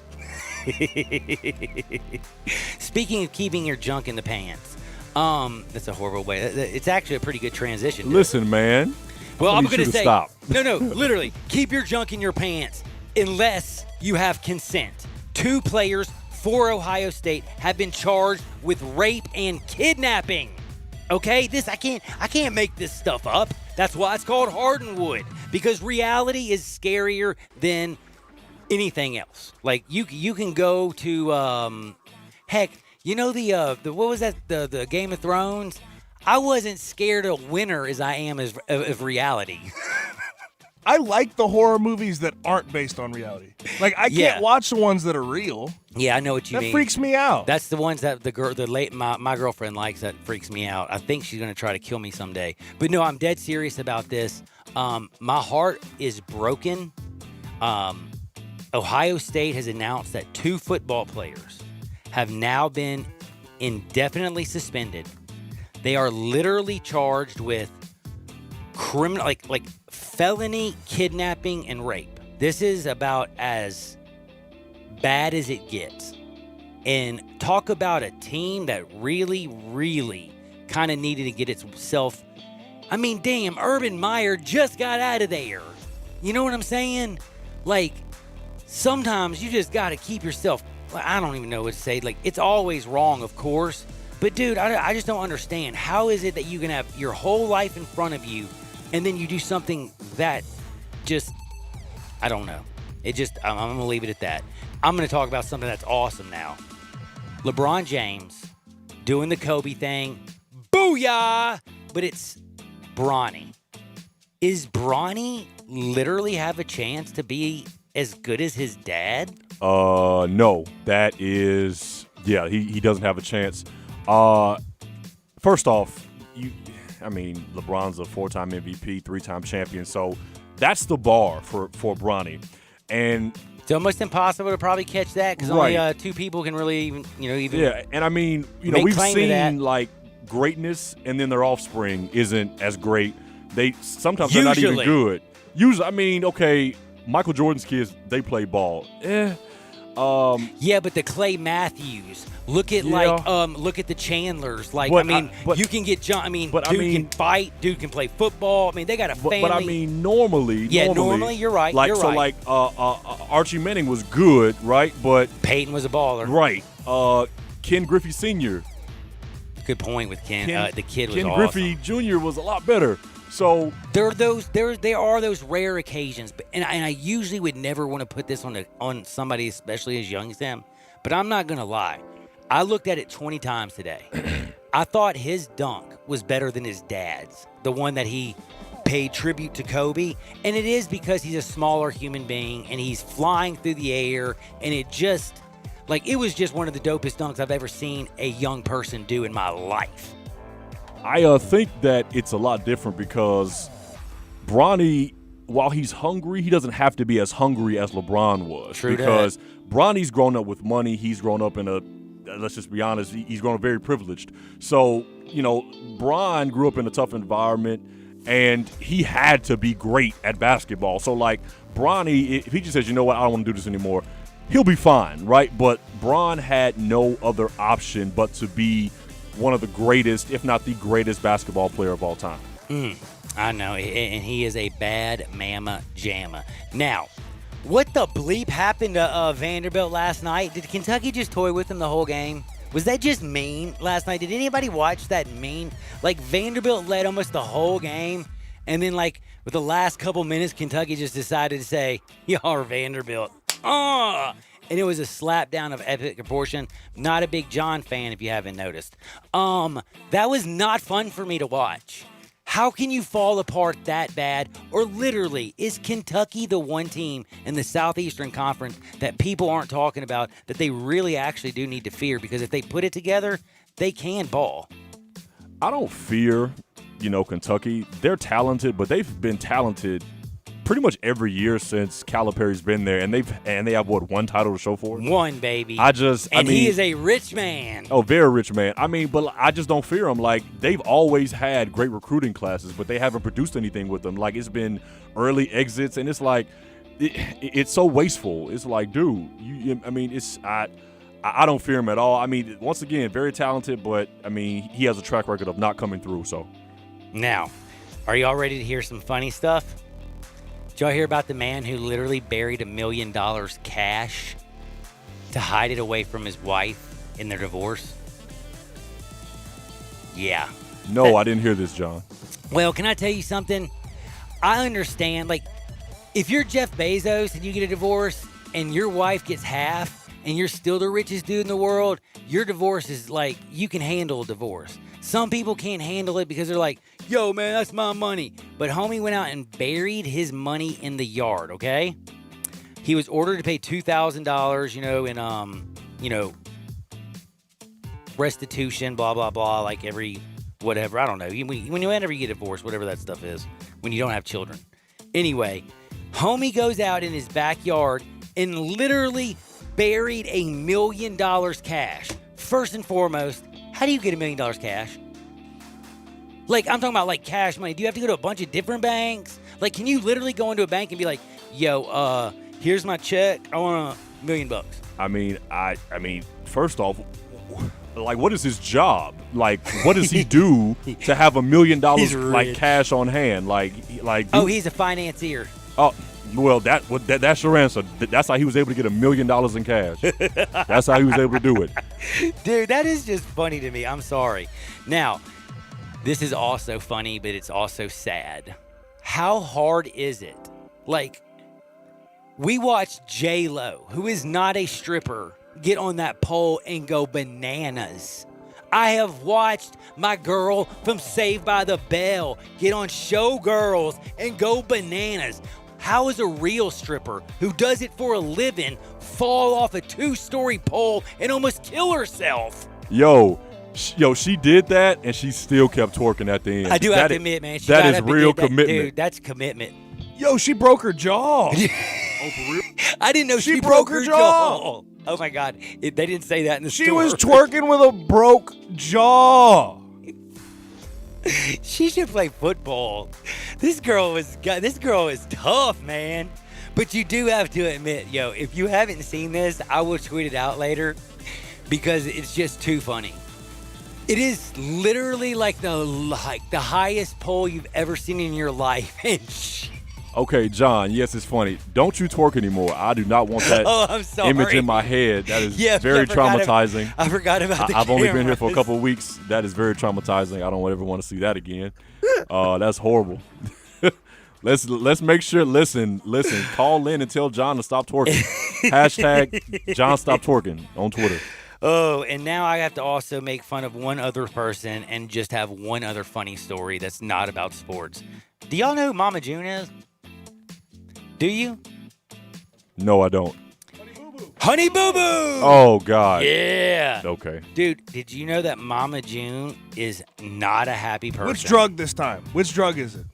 speaking of keeping your junk in the pants, that's a horrible way. It's actually a pretty good transition. Listen, man. Well, I'm going to say, stop. No, literally, keep your junk in your pants unless you have consent. 2 players for Ohio State have been charged with rape and kidnapping. Okay, I can't make this stuff up. That's why it's called Hardwood, because reality is scarier than anything else. Like you can go to heck, you know the what was that, the Game of Thrones? I wasn't scared of winter as I am of reality. I like the horror movies that aren't based on reality. Like, I can't watch the ones that are real. Yeah, I know what you mean. That freaks me out. That's the ones that my girlfriend likes. That freaks me out. I think she's gonna try to kill me someday. But no, I'm dead serious about this. My heart is broken. Ohio State has announced that 2 football players have now been indefinitely suspended. They are literally charged with criminal, like felony kidnapping and rape. This is about as bad as it gets. And talk about a team that really, really kind of needed to get itself. I mean, damn, Urban Meyer just got out of there. You know what I'm saying? Like, sometimes you just got to keep yourself. I don't even know what to say. Like, it's always wrong, of course. But, dude, I just don't understand. How is it that you can have your whole life in front of you and then you do something that just, I don't know. I'm going to leave it at that. I'm going to talk about something that's awesome now. LeBron James doing the Kobe thing. Booyah! But it's Bronny. Is Bronny literally have a chance to be as good as his dad? No. That is, he doesn't have a chance. First off, LeBron's a 4-time MVP, 3-time champion, so that's the bar for Bronny. And it's almost impossible to probably catch that because only 2 people can really even. Yeah, and we've seen like greatness, and then their offspring isn't as great. Sometimes they're not even good. Usually, Michael Jordan's kids, they play ball. Yeah, but the Clay Matthews. Look at look at the Chandlers. You can get John. Dude can fight. Dude can play football. They got a family. But normally. Yeah, normally you're right. Archie Manning was good, right? But Peyton was a baller, right? Ken Griffey Sr. Good point with Ken. The kid was Ken awesome. Griffey Jr. was a lot better. So there are those rare occasions, and I usually would never want to put this on somebody, especially as young as him. But I'm not gonna lie, I looked at it 20 times today. I thought his dunk was better than his dad's, the one that he paid tribute to Kobe, and it is because he's a smaller human being and he's flying through the air, and it was just one of the dopest dunks I've ever seen a young person do in my life. I think that it's a lot different because Bronny, while he's hungry, he doesn't have to be as hungry as LeBron was. True because Bronny's grown up with money. He's grown up in let's just be honest, he's grown up very privileged. So, Bron grew up in a tough environment, and he had to be great at basketball. So, Bronny, if he just says, you know what, I don't want to do this anymore, he'll be fine, right? But Bron had no other option but to be one of the greatest, if not the greatest basketball player of all time. I know, and he is a bad mama jamma. Now, what the bleep happened to Vanderbilt last night? Did Kentucky just toy with him the whole game? Was that just mean last night? Did anybody watch that mean? Vanderbilt led almost the whole game, and then, with the last couple minutes, Kentucky just decided to say, y'all are Vanderbilt. And it was a slap down of epic proportion. Not a big John fan, if you haven't noticed. That was not fun for me to watch. How can you fall apart that bad? Or literally, is Kentucky the one team in the Southeastern Conference that people aren't talking about that they really actually do need to fear? Because if they put it together, they can ball. I don't fear, Kentucky. They're talented, but they've been talented pretty much every year since Calipari's been there, and they have one title to show for it? One, baby. He is a rich man. Oh, very rich man. But I just don't fear them. They've always had great recruiting classes, but they haven't produced anything with them. It's been early exits, and it's it's so wasteful. It's dude, I don't fear him at all. Once again, very talented, but he has a track record of not coming through. So now, are y'all ready to hear some funny stuff? Did y'all hear about the man who literally buried $1 million cash to hide it away from his wife in their divorce? Yeah. No, I didn't hear this, John. Well, can I tell you something? I understand, if you're Jeff Bezos and you get a divorce and your wife gets half and you're still the richest dude in the world, your divorce is you can handle a divorce. Some people can't handle it because they're like, yo, man, that's my money. But homie went out and buried his money in the yard, okay? He was ordered to pay $2,000, in, restitution, blah, blah, blah, every whatever. I don't know. Whenever you get divorced, whatever that stuff is, when you don't have children. Anyway, homie goes out in his backyard and literally buried $1 million cash. First and foremost, how do you get $1 million cash? Like, I'm talking about like cash money. Do you have to go to a bunch of different banks? Like, can you literally go into a bank and be like, yo, here's my check. I want $1 million. I mean, first off, like, what is his job? Like, what does he do to have $1 million like cash on hand? Oh, he's a financier. Oh, well, that's your answer. That's how he was able to get $1 million in cash. That's how he was able to do it. Dude, that is just funny to me. I'm sorry. Now, this is also funny, but it's also sad. How hard is it? Like, we watched J-Lo, who is not a stripper, get on that pole and go bananas. I have watched my girl from Saved by the Bell get on Showgirls and go bananas. How is a real stripper who does it for a living fall off a 2-story pole and almost kill herself? Yo, she did that, and she still kept twerking at the end. I do have to admit, man. That is real commitment. Dude, that's commitment. Yo, she broke her jaw. Oh, for real? I didn't know she broke her jaw. Oh, my God. They didn't say that in the story. She was twerking with a broke jaw. She should play football. This girl is tough, man. But you do have to admit, yo, if you haven't seen this, I will tweet it out later because it's just too funny. It is literally like the highest pole you've ever seen in your life. Okay, John, yes, it's funny. Don't you twerk anymore. I do not want that I'm sorry. image in my head. That is very traumatizing. I forgot about the I've only been here cameras. for a couple of weeks. That is very traumatizing. I don't ever want to see that again. That's horrible. Let's make sure, listen, call in and tell John to stop twerking. Hashtag John stop twerking on Twitter. Oh, and now I have to also make fun of one other person and just have one other funny story that's not about sports. Do y'all know who Mama June is? Do you? No, I don't. Honey Boo Boo! Oh, God. Yeah. Okay. Dude, did you know that Mama June is not a happy person? Which drug this time? Which drug is it?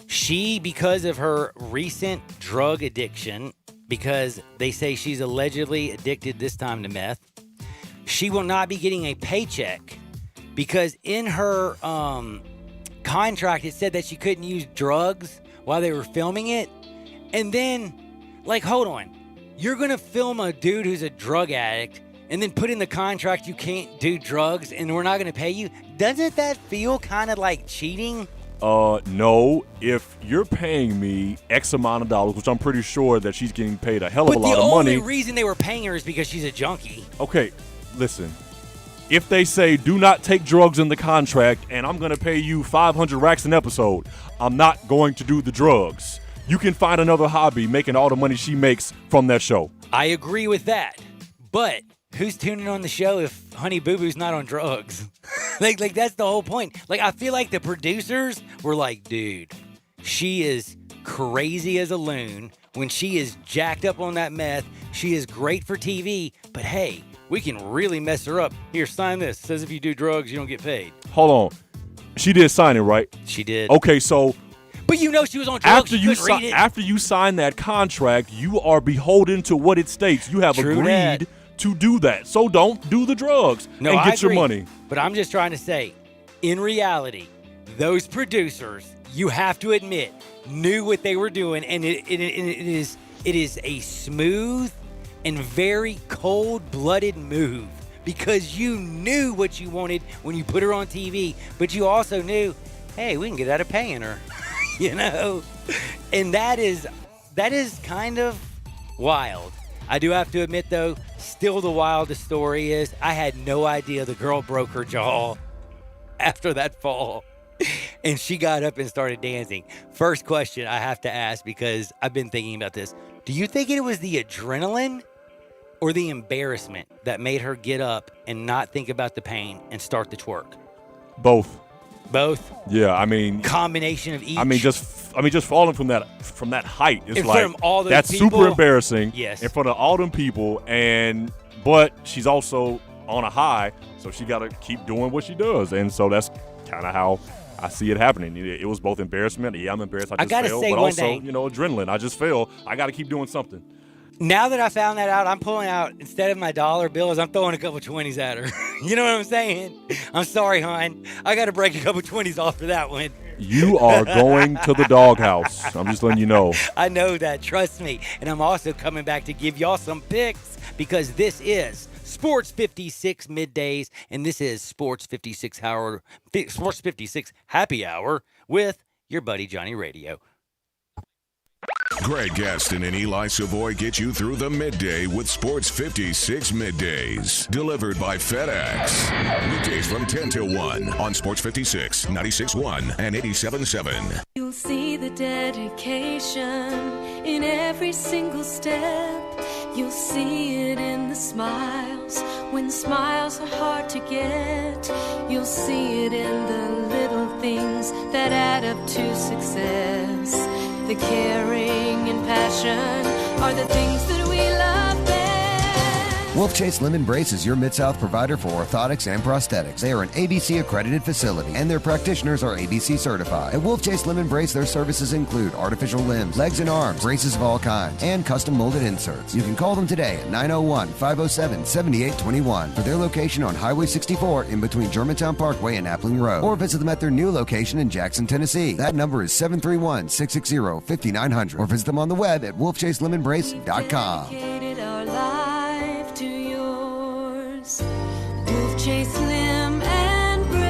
She, because of her recent drug addiction, because they say she's allegedly addicted this time to meth, she will not be getting a paycheck because in her contract it said that she couldn't use drugs while they were filming it. And then, like, hold on. You're going to film a dude who's a drug addict and then put in the contract you can't do drugs and we're not going to pay you? Doesn't that feel kind of like cheating? No. If you're paying me X amount of dollars, which I'm pretty sure that she's getting paid a hell of a lot of money. But the only reason they were paying her is because she's a junkie. Okay, listen. If they say do not take drugs in the contract and I'm going to pay you 500 racks an episode, I'm not going to do the drugs. You can find another hobby making all the money she makes from that show. I agree with that. But who's tuning on the show if Honey Boo Boo's not on drugs? like that's the whole point. Like, I feel like the producers were like, dude, she is crazy as a loon. When she is jacked up on that meth, she is great for TV. But hey, we can really mess her up. Here, sign this. Says if you do drugs, you don't get paid. Hold on. She did sign it, right? She did. Okay, so but you know she was on drugs. After you sign that contract, you are beholden to what it states. You have True agreed that. to do that. So don't do the drugs No, and I get your agree. money. But I'm just trying to say, in reality, those producers, you have to admit, knew what they were doing, and it is a smooth and very cold-blooded move because you knew what you wanted when you put her on TV, but you also knew, hey, we can get out of paying her. You know, and that is kind of wild. I do have to admit, though, still the wildest story is I had no idea the girl broke her jaw after that fall, and she got up and started dancing. First question I have to ask, because I've been thinking about this. Do you think it was the adrenaline or the embarrassment that made her get up and not think about the pain and start the twerk? Both. Both? Yeah, I mean, combination of each. I mean, just falling from that height. It's in like front of all those that's people? super embarrassing. Yes. In front of all them people, but she's also on a high, so she got to keep doing what she does, and so that's kind of how I see it happening. It was both embarrassment. Yeah, I'm embarrassed. I just gotta fell, say but one also, thing. adrenaline. I just fell. I got to keep doing something. Now that I found that out, I'm pulling out, instead of my dollar bills, I'm throwing a couple 20s at her. You know what I'm saying? I'm sorry, hon. I got to break a couple 20s off for that one. You are going to the doghouse. I'm just letting you know. I know that. Trust me. And I'm also coming back to give y'all some picks because this is Sports 56 Middays, and this is Sports 56 Happy Hour with your buddy Johnny Radio. Greg Gaston and Eli Savoy get you through the midday with Sports 56 Middays. Delivered by FedEx. Weekdays from 10 till 1 on Sports 56, 96.1 and 87.7. You'll see the dedication in every single step. You'll see it in the smiles when smiles are hard to get. You'll see it in the little things that add up to success. The caring and passion are the things that we love best. Wolf Chase Limb Brace is your Mid-South provider for orthotics and prosthetics. They are an ABC accredited facility, and their practitioners are ABC certified. At Wolf Chase Limb Brace, their services include artificial limbs, legs and arms, braces of all kinds, and custom molded inserts. You can call them today at 901-507-7821 for their location on Highway 64 in between Germantown Parkway and Appling Road, or visit them at their new location in Jackson, Tennessee. That number is 731-660-5900, or visit them on the web at wolfchaselimbembrace.com. Dedicated our life to yours. Wolf Chase Limb and Brace.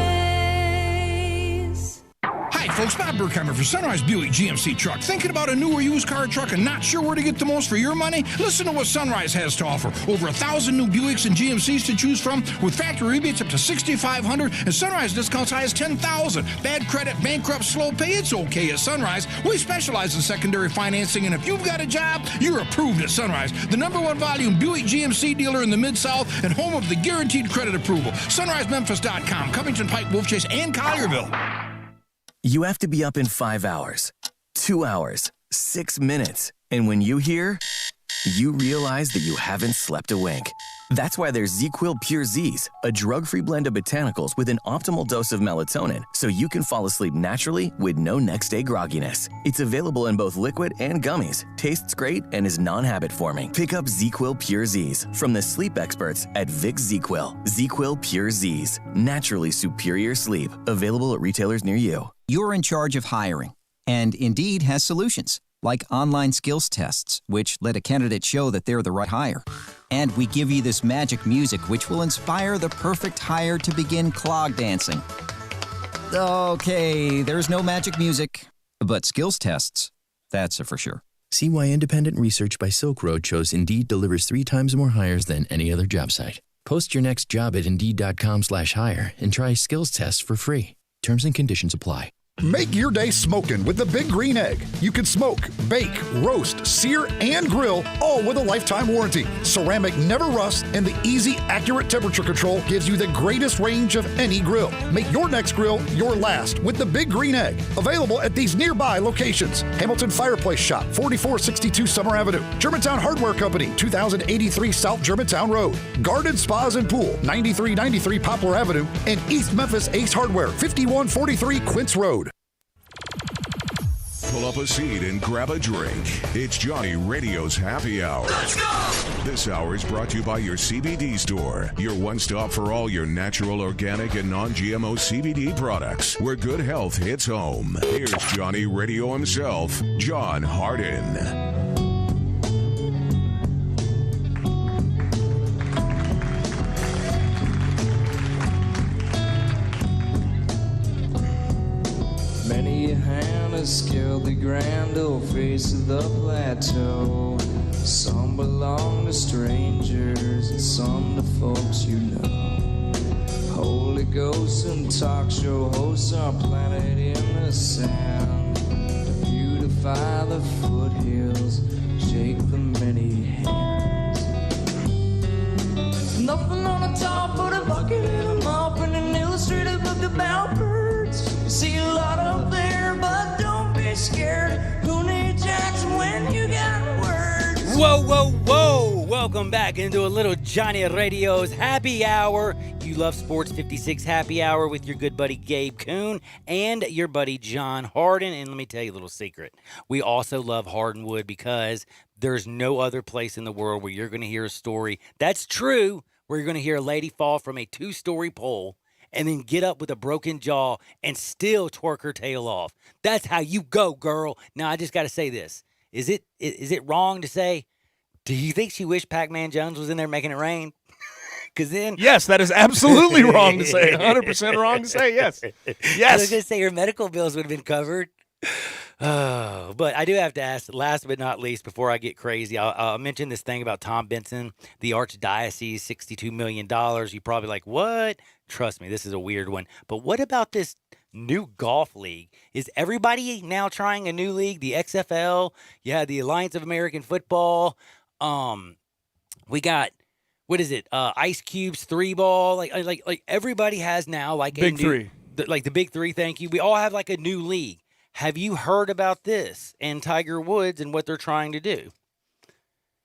Hi, folks. Bob Burkheimer for Sunrise Buick GMC Truck. Thinking about a new or used car truck and not sure where to get the most for your money? Listen to what Sunrise has to offer. Over 1,000 new Buicks and GMCs to choose from with factory rebates up to $6,500 and Sunrise discounts high as $10,000. Bad credit, bankrupt, slow pay, it's okay at Sunrise. We specialize in secondary financing, and if you've got a job, you're approved at Sunrise. The #1 volume Buick GMC dealer in the Mid-South and home of the guaranteed credit approval. SunriseMemphis.com, Covington Pike, Wolf Chase, and Collierville. You have to be up in 5 hours, 2 hours, 6 minutes. And when you hear, you realize that you haven't slept a wink. That's why there's ZzzQuil Pure Z's, a drug-free blend of botanicals with an optimal dose of melatonin, so you can fall asleep naturally with no next-day grogginess. It's available in both liquid and gummies, tastes great, and is non-habit forming. Pick up ZzzQuil Pure Z's from the sleep experts at Vicks ZzzQuil. ZzzQuil Pure Z's, naturally superior sleep. Available at retailers near you. You're in charge of hiring, and Indeed has solutions, like online skills tests, which let a candidate show that they're the right hire. And we give you this magic music, which will inspire the perfect hire to begin clog dancing. Okay, there's no magic music, but skills tests, that's a for sure. See why independent research by Silk Road shows Indeed delivers 3 times more hires than any other job site. Post your next job at Indeed.com/hire and try skills tests for free. Terms and conditions apply. Make your day smoking with the Big Green Egg. You can smoke, bake, roast, sear, and grill, all with a lifetime warranty. Ceramic never rusts, and the easy, accurate temperature control gives you the greatest range of any grill. Make your next grill your last with the Big Green Egg. Available at these nearby locations: Hamilton Fireplace Shop, 4462 Summer Avenue; Germantown Hardware Company, 2083 South Germantown Road; Garden Spas and Pool, 9393 Poplar Avenue; and East Memphis Ace Hardware, 5143 Quince Road. Pull up a seat and grab a drink. It's Johnny Radio's Happy Hour. Let's go! This hour is brought to you by your CBD store, your one-stop for all your natural, organic, and non-GMO CBD products, where good health hits home. Here's Johnny Radio himself, John Harden. Many a hand has scaled the grand old face of the plateau. Some belong to strangers and some to folks you know. Holy ghosts and talk show hosts are planted in the sand to beautify the foothills, shake the many hands. Nothing on the top but a bucket and a mop and an illustrated book about birds. You see a lot up there, but don't be scared. Who needs Jackson when you got words? Whoa, whoa, whoa! Welcome back into a little Johnny Radio's Happy Hour. You love Sports 56 Happy Hour with your good buddy Gabe Kuhn and your buddy John Harden. And let me tell you a little secret. We also love Hardenwood because there's no other place in the world where you're going to hear a story that's true, where you're going to hear a lady fall from a 2-story pole and then get up with a broken jaw and still twerk her tail off. That's how you go, girl. Now, I just got to say this. Is it wrong to say, do you think she wished Pac-Man Jones was in there making it rain? Because then... Yes, that is absolutely wrong to say. 100% wrong to say, yes. Yes. I was going to say her medical bills would have been covered. Oh, but I do have to ask, last but not least, before I get crazy, I'll mention this thing about Tom Benson, the Archdiocese, $62 million. You're probably like, what? Trust me, this is a weird one. But what about this new golf league? Is everybody now trying a new league? The XFL, the Alliance of American Football. We got, what is it? Ice Cube's 3-ball. Like everybody has now like Big Three. Like the Big Three. Thank you. We all have like a new league. Have you heard about this and Tiger Woods and what they're trying to do?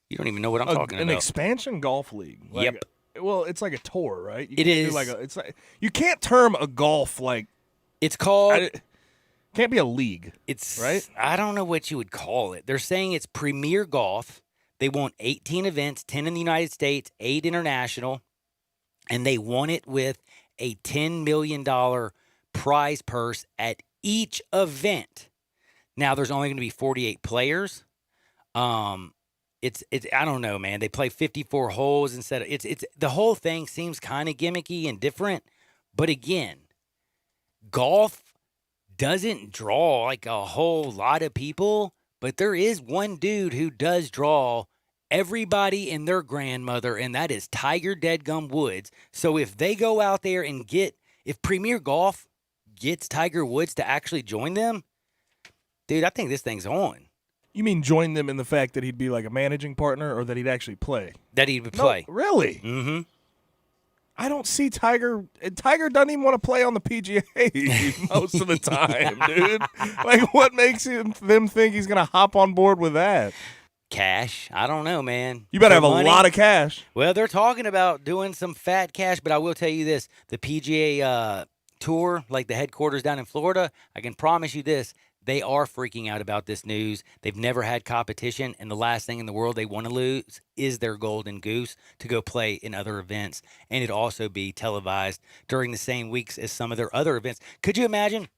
You don't even know what I'm talking about. An expansion golf league. Yep. Well, it's like a tour, right? It is. It's like you can't term a golf like. It's called. Can't be a league. It's right. I don't know what you would call it. They're saying it's Premier Golf. They want 18 events, 10 in the United States, 8 international, and they want it with a $10 million prize purse at each event. Now, there's only going to be 48 players. It's I don't know, man. They play 54 holes instead of it's the whole thing seems kind of gimmicky and different. But again, golf doesn't draw like a whole lot of people, but there is one dude who does draw everybody and their grandmother, and that is Tiger Deadgum Woods. So if they go out there and if Premier Golf gets Tiger Woods to actually join them, dude, I think this thing's on. You mean join them in the fact that he'd be like a managing partner, or that he'd actually play? That he would play. No, really? Mm-hmm. I don't see Tiger. Tiger doesn't even want to play on the PGA most of the time, dude. Like, what makes them think he's going to hop on board with that? Cash. I don't know, man. You better have money. A lot of cash. Well, they're talking about doing some fat cash, but I will tell you this. The PGA Tour, like the headquarters down in Florida, I can promise you this. They are freaking out about this news. They've never had competition, and the last thing in the world they want to lose is their golden goose to go play in other events, and it also be televised during the same weeks as some of their other events. Could you imagine?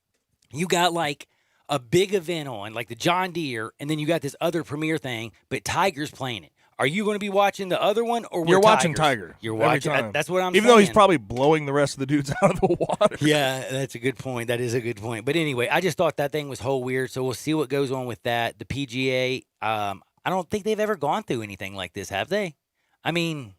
You got like a big event on, like the John Deere, and then you got this other premier thing, but Tiger's playing it. Are you going to be watching the other one, or you're watching Tiger? You're watching. That's what I'm saying. Even though he's probably blowing the rest of the dudes out of the water. Yeah, that's a good point. That is a good point. But anyway, I just thought that thing was whole weird. So we'll see what goes on with that. The PGA, I don't think they've ever gone through anything like this, have they? I mean,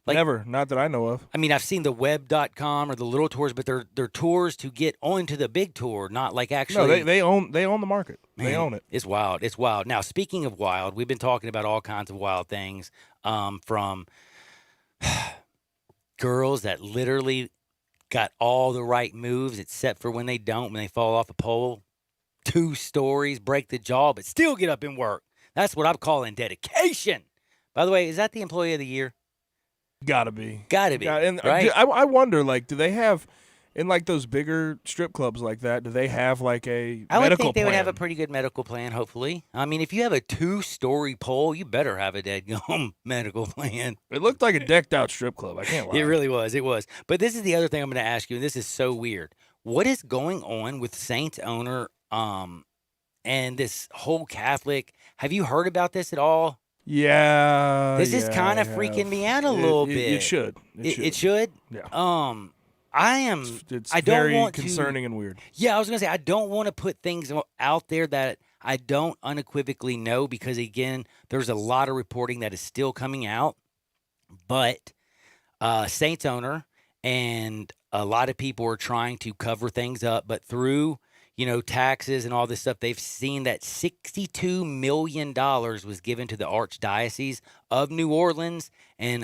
like, never, not that I know of. I mean, I've seen the web.com or the little tours, but they're tours to get onto the big tour, not like actually. No, they own the market. Man, they own it. It's wild. It's wild. Now, speaking of wild, we've been talking about all kinds of wild things, from girls that literally got all the right moves except for when they don't, when they fall off a pole, 2 stories, break the jaw, but still get up and work. That's what I'm calling dedication. By the way, is that the Employee of the Year? Gotta be. And, right? I wonder, like, do they have, in like those bigger strip clubs like that, do they have like a I would medical think they plan? would have a pretty good medical plan, hopefully. I mean, if you have a 2-story pole, you better have a dead-gum medical plan. It looked like a decked-out strip club. I can't lie. It really was. It was. But this is the other thing I'm going to ask you, and this is so weird. What is going on with Saints owner and this whole Catholic? Have you heard about this at all? Yeah. This is kind of freaking me out a little bit. It should. It should? Yeah. I am. It's I don't very want concerning and weird. Yeah, I was gonna say I don't want to put things out there that I don't unequivocally know, because again, there's a lot of reporting that is still coming out. But Saints owner and a lot of people are trying to cover things up, but through taxes and all this stuff, they've seen that $62 million was given to the Archdiocese of New Orleans and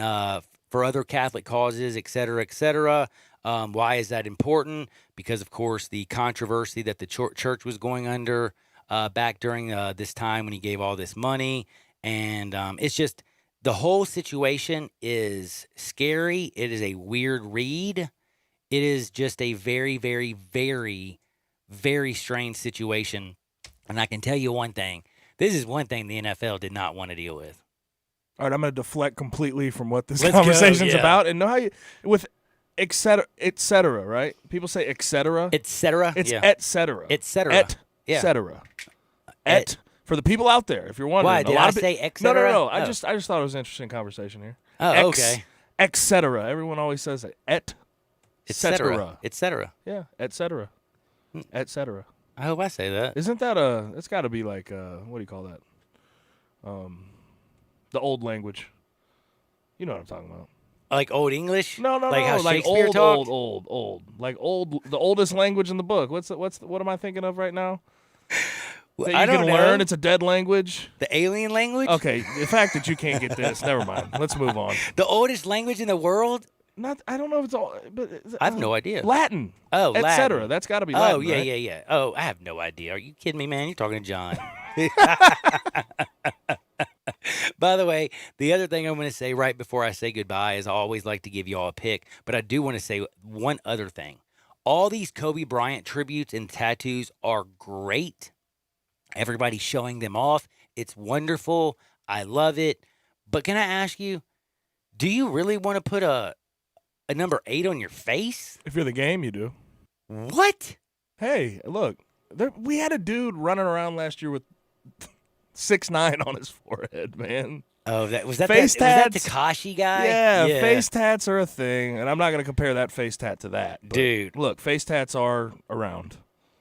for other Catholic causes, et cetera, et cetera. Why is that important? Because, of course, the controversy that the church was going under back during this time when he gave all this money. And it's just the whole situation is scary. It is a weird read. It is just a very, very, very, very strange situation. And I can tell you one thing. This is one thing the NFL did not want to deal with. All right, I'm going to deflect completely from what this Let's conversation's go, yeah. about. And know how you, with et cetera, right? People say et cetera. Et cetera? It's Yeah. et cetera. Et cetera. Et Yeah. cetera. Et. For the people out there, if you're wondering. Why, did a lot I of say et No, cetera? no. Oh. I just thought it was an interesting conversation here. Oh, okay. Et cetera. Everyone always says that. Et cetera. Et cetera. Yeah, et cetera. Et cetera. I hope I say that. Isn't that it's got to be like, what do you call that? The old language. You know what I'm talking about. Like Old English? No, like how like Shakespeare talked? old. Like the oldest language in the book. What am I thinking of right now? That you I don't can know. learn. It's a dead language. The alien language? Okay, the fact that you can't get this, never mind. Let's move on. The oldest language in the world? I don't know if it's all, but I have no idea. Latin. Oh, et Latin. cetera. That's got to be Latin. Oh, yeah, right? yeah. Oh, I have no idea. Are you kidding me, man? You're talking to John. By the way, the other thing I'm going to say right before I say goodbye is I always like to give you all a pick, but I do want to say one other thing. All these Kobe Bryant tributes and tattoos are great. Everybody's showing them off. It's wonderful. I love it. But can I ask you, do you really want to put a number 8 on your face? If you're the game, you do. What? Hey, look, we had a dude running around last year with 6'9" on his forehead, man. Oh, was that face tats? Was that Tekashi guy? Yeah, face tats are a thing, and I'm not going to compare that face tat to that. But Dude. Look, face tats are around.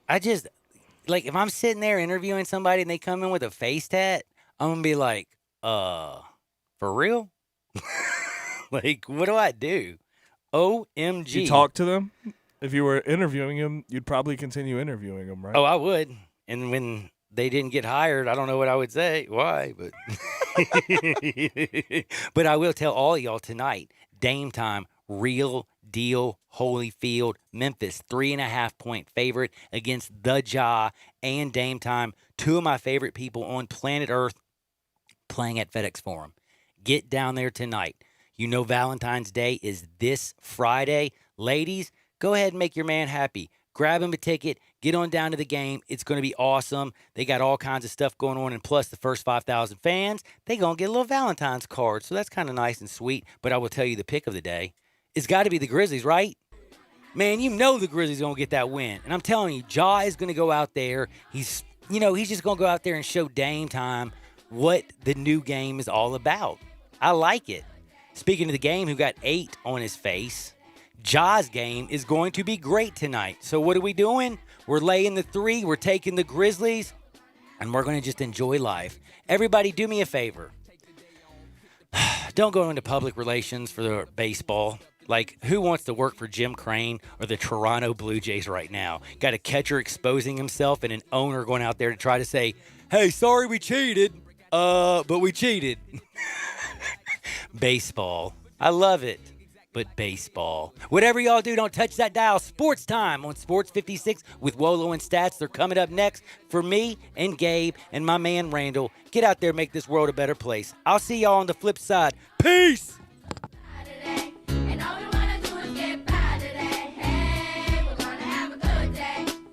I just, like, if I'm sitting there interviewing somebody and they come in with a face tat, I'm going to be like, for real? Like, what do I do? OMG. You talk to them? If you were interviewing them, you'd probably continue interviewing them, right? Oh, I would. And when they didn't get hired, I don't know what I would say. Why? But but I will tell all y'all tonight, Dame time, real deal, Holyfield, Memphis, 3.5-point favorite against the Ja and Dame time. Two of my favorite people on planet Earth playing at FedEx Forum. Get down there tonight. You know Valentine's Day is this Friday. Ladies, go ahead and make your man happy. Grab him a ticket. Get on down to the game. It's going to be awesome. They got all kinds of stuff going on. And plus, the first 5,000 fans, they going to get a little Valentine's card. So that's kind of nice and sweet. But I will tell you the pick of the day. It's got to be the Grizzlies, right? Man, you know the Grizzlies going to get that win. And I'm telling you, Ja is going to go out there. He's just going to go out there and show Dame time what the new game is all about. I like it. Speaking of the game, who got 8 on his face, Ja's game is going to be great tonight. So what are we doing? We're laying the 3. We're taking the Grizzlies, and we're going to just enjoy life. Everybody, do me a favor. Don't go into public relations for the baseball. Like, who wants to work for Jim Crane or the Toronto Blue Jays right now? Got a catcher exposing himself and an owner going out there to try to say, hey, sorry we cheated, but we cheated. Baseball. I love it. But baseball. Whatever y'all do, don't touch that dial. Sports Time on Sports 56 with Wolo and Stats. They're coming up next for me and Gabe and my man Randall. Get out there, make this world a better place. I'll see y'all on the flip side. Peace!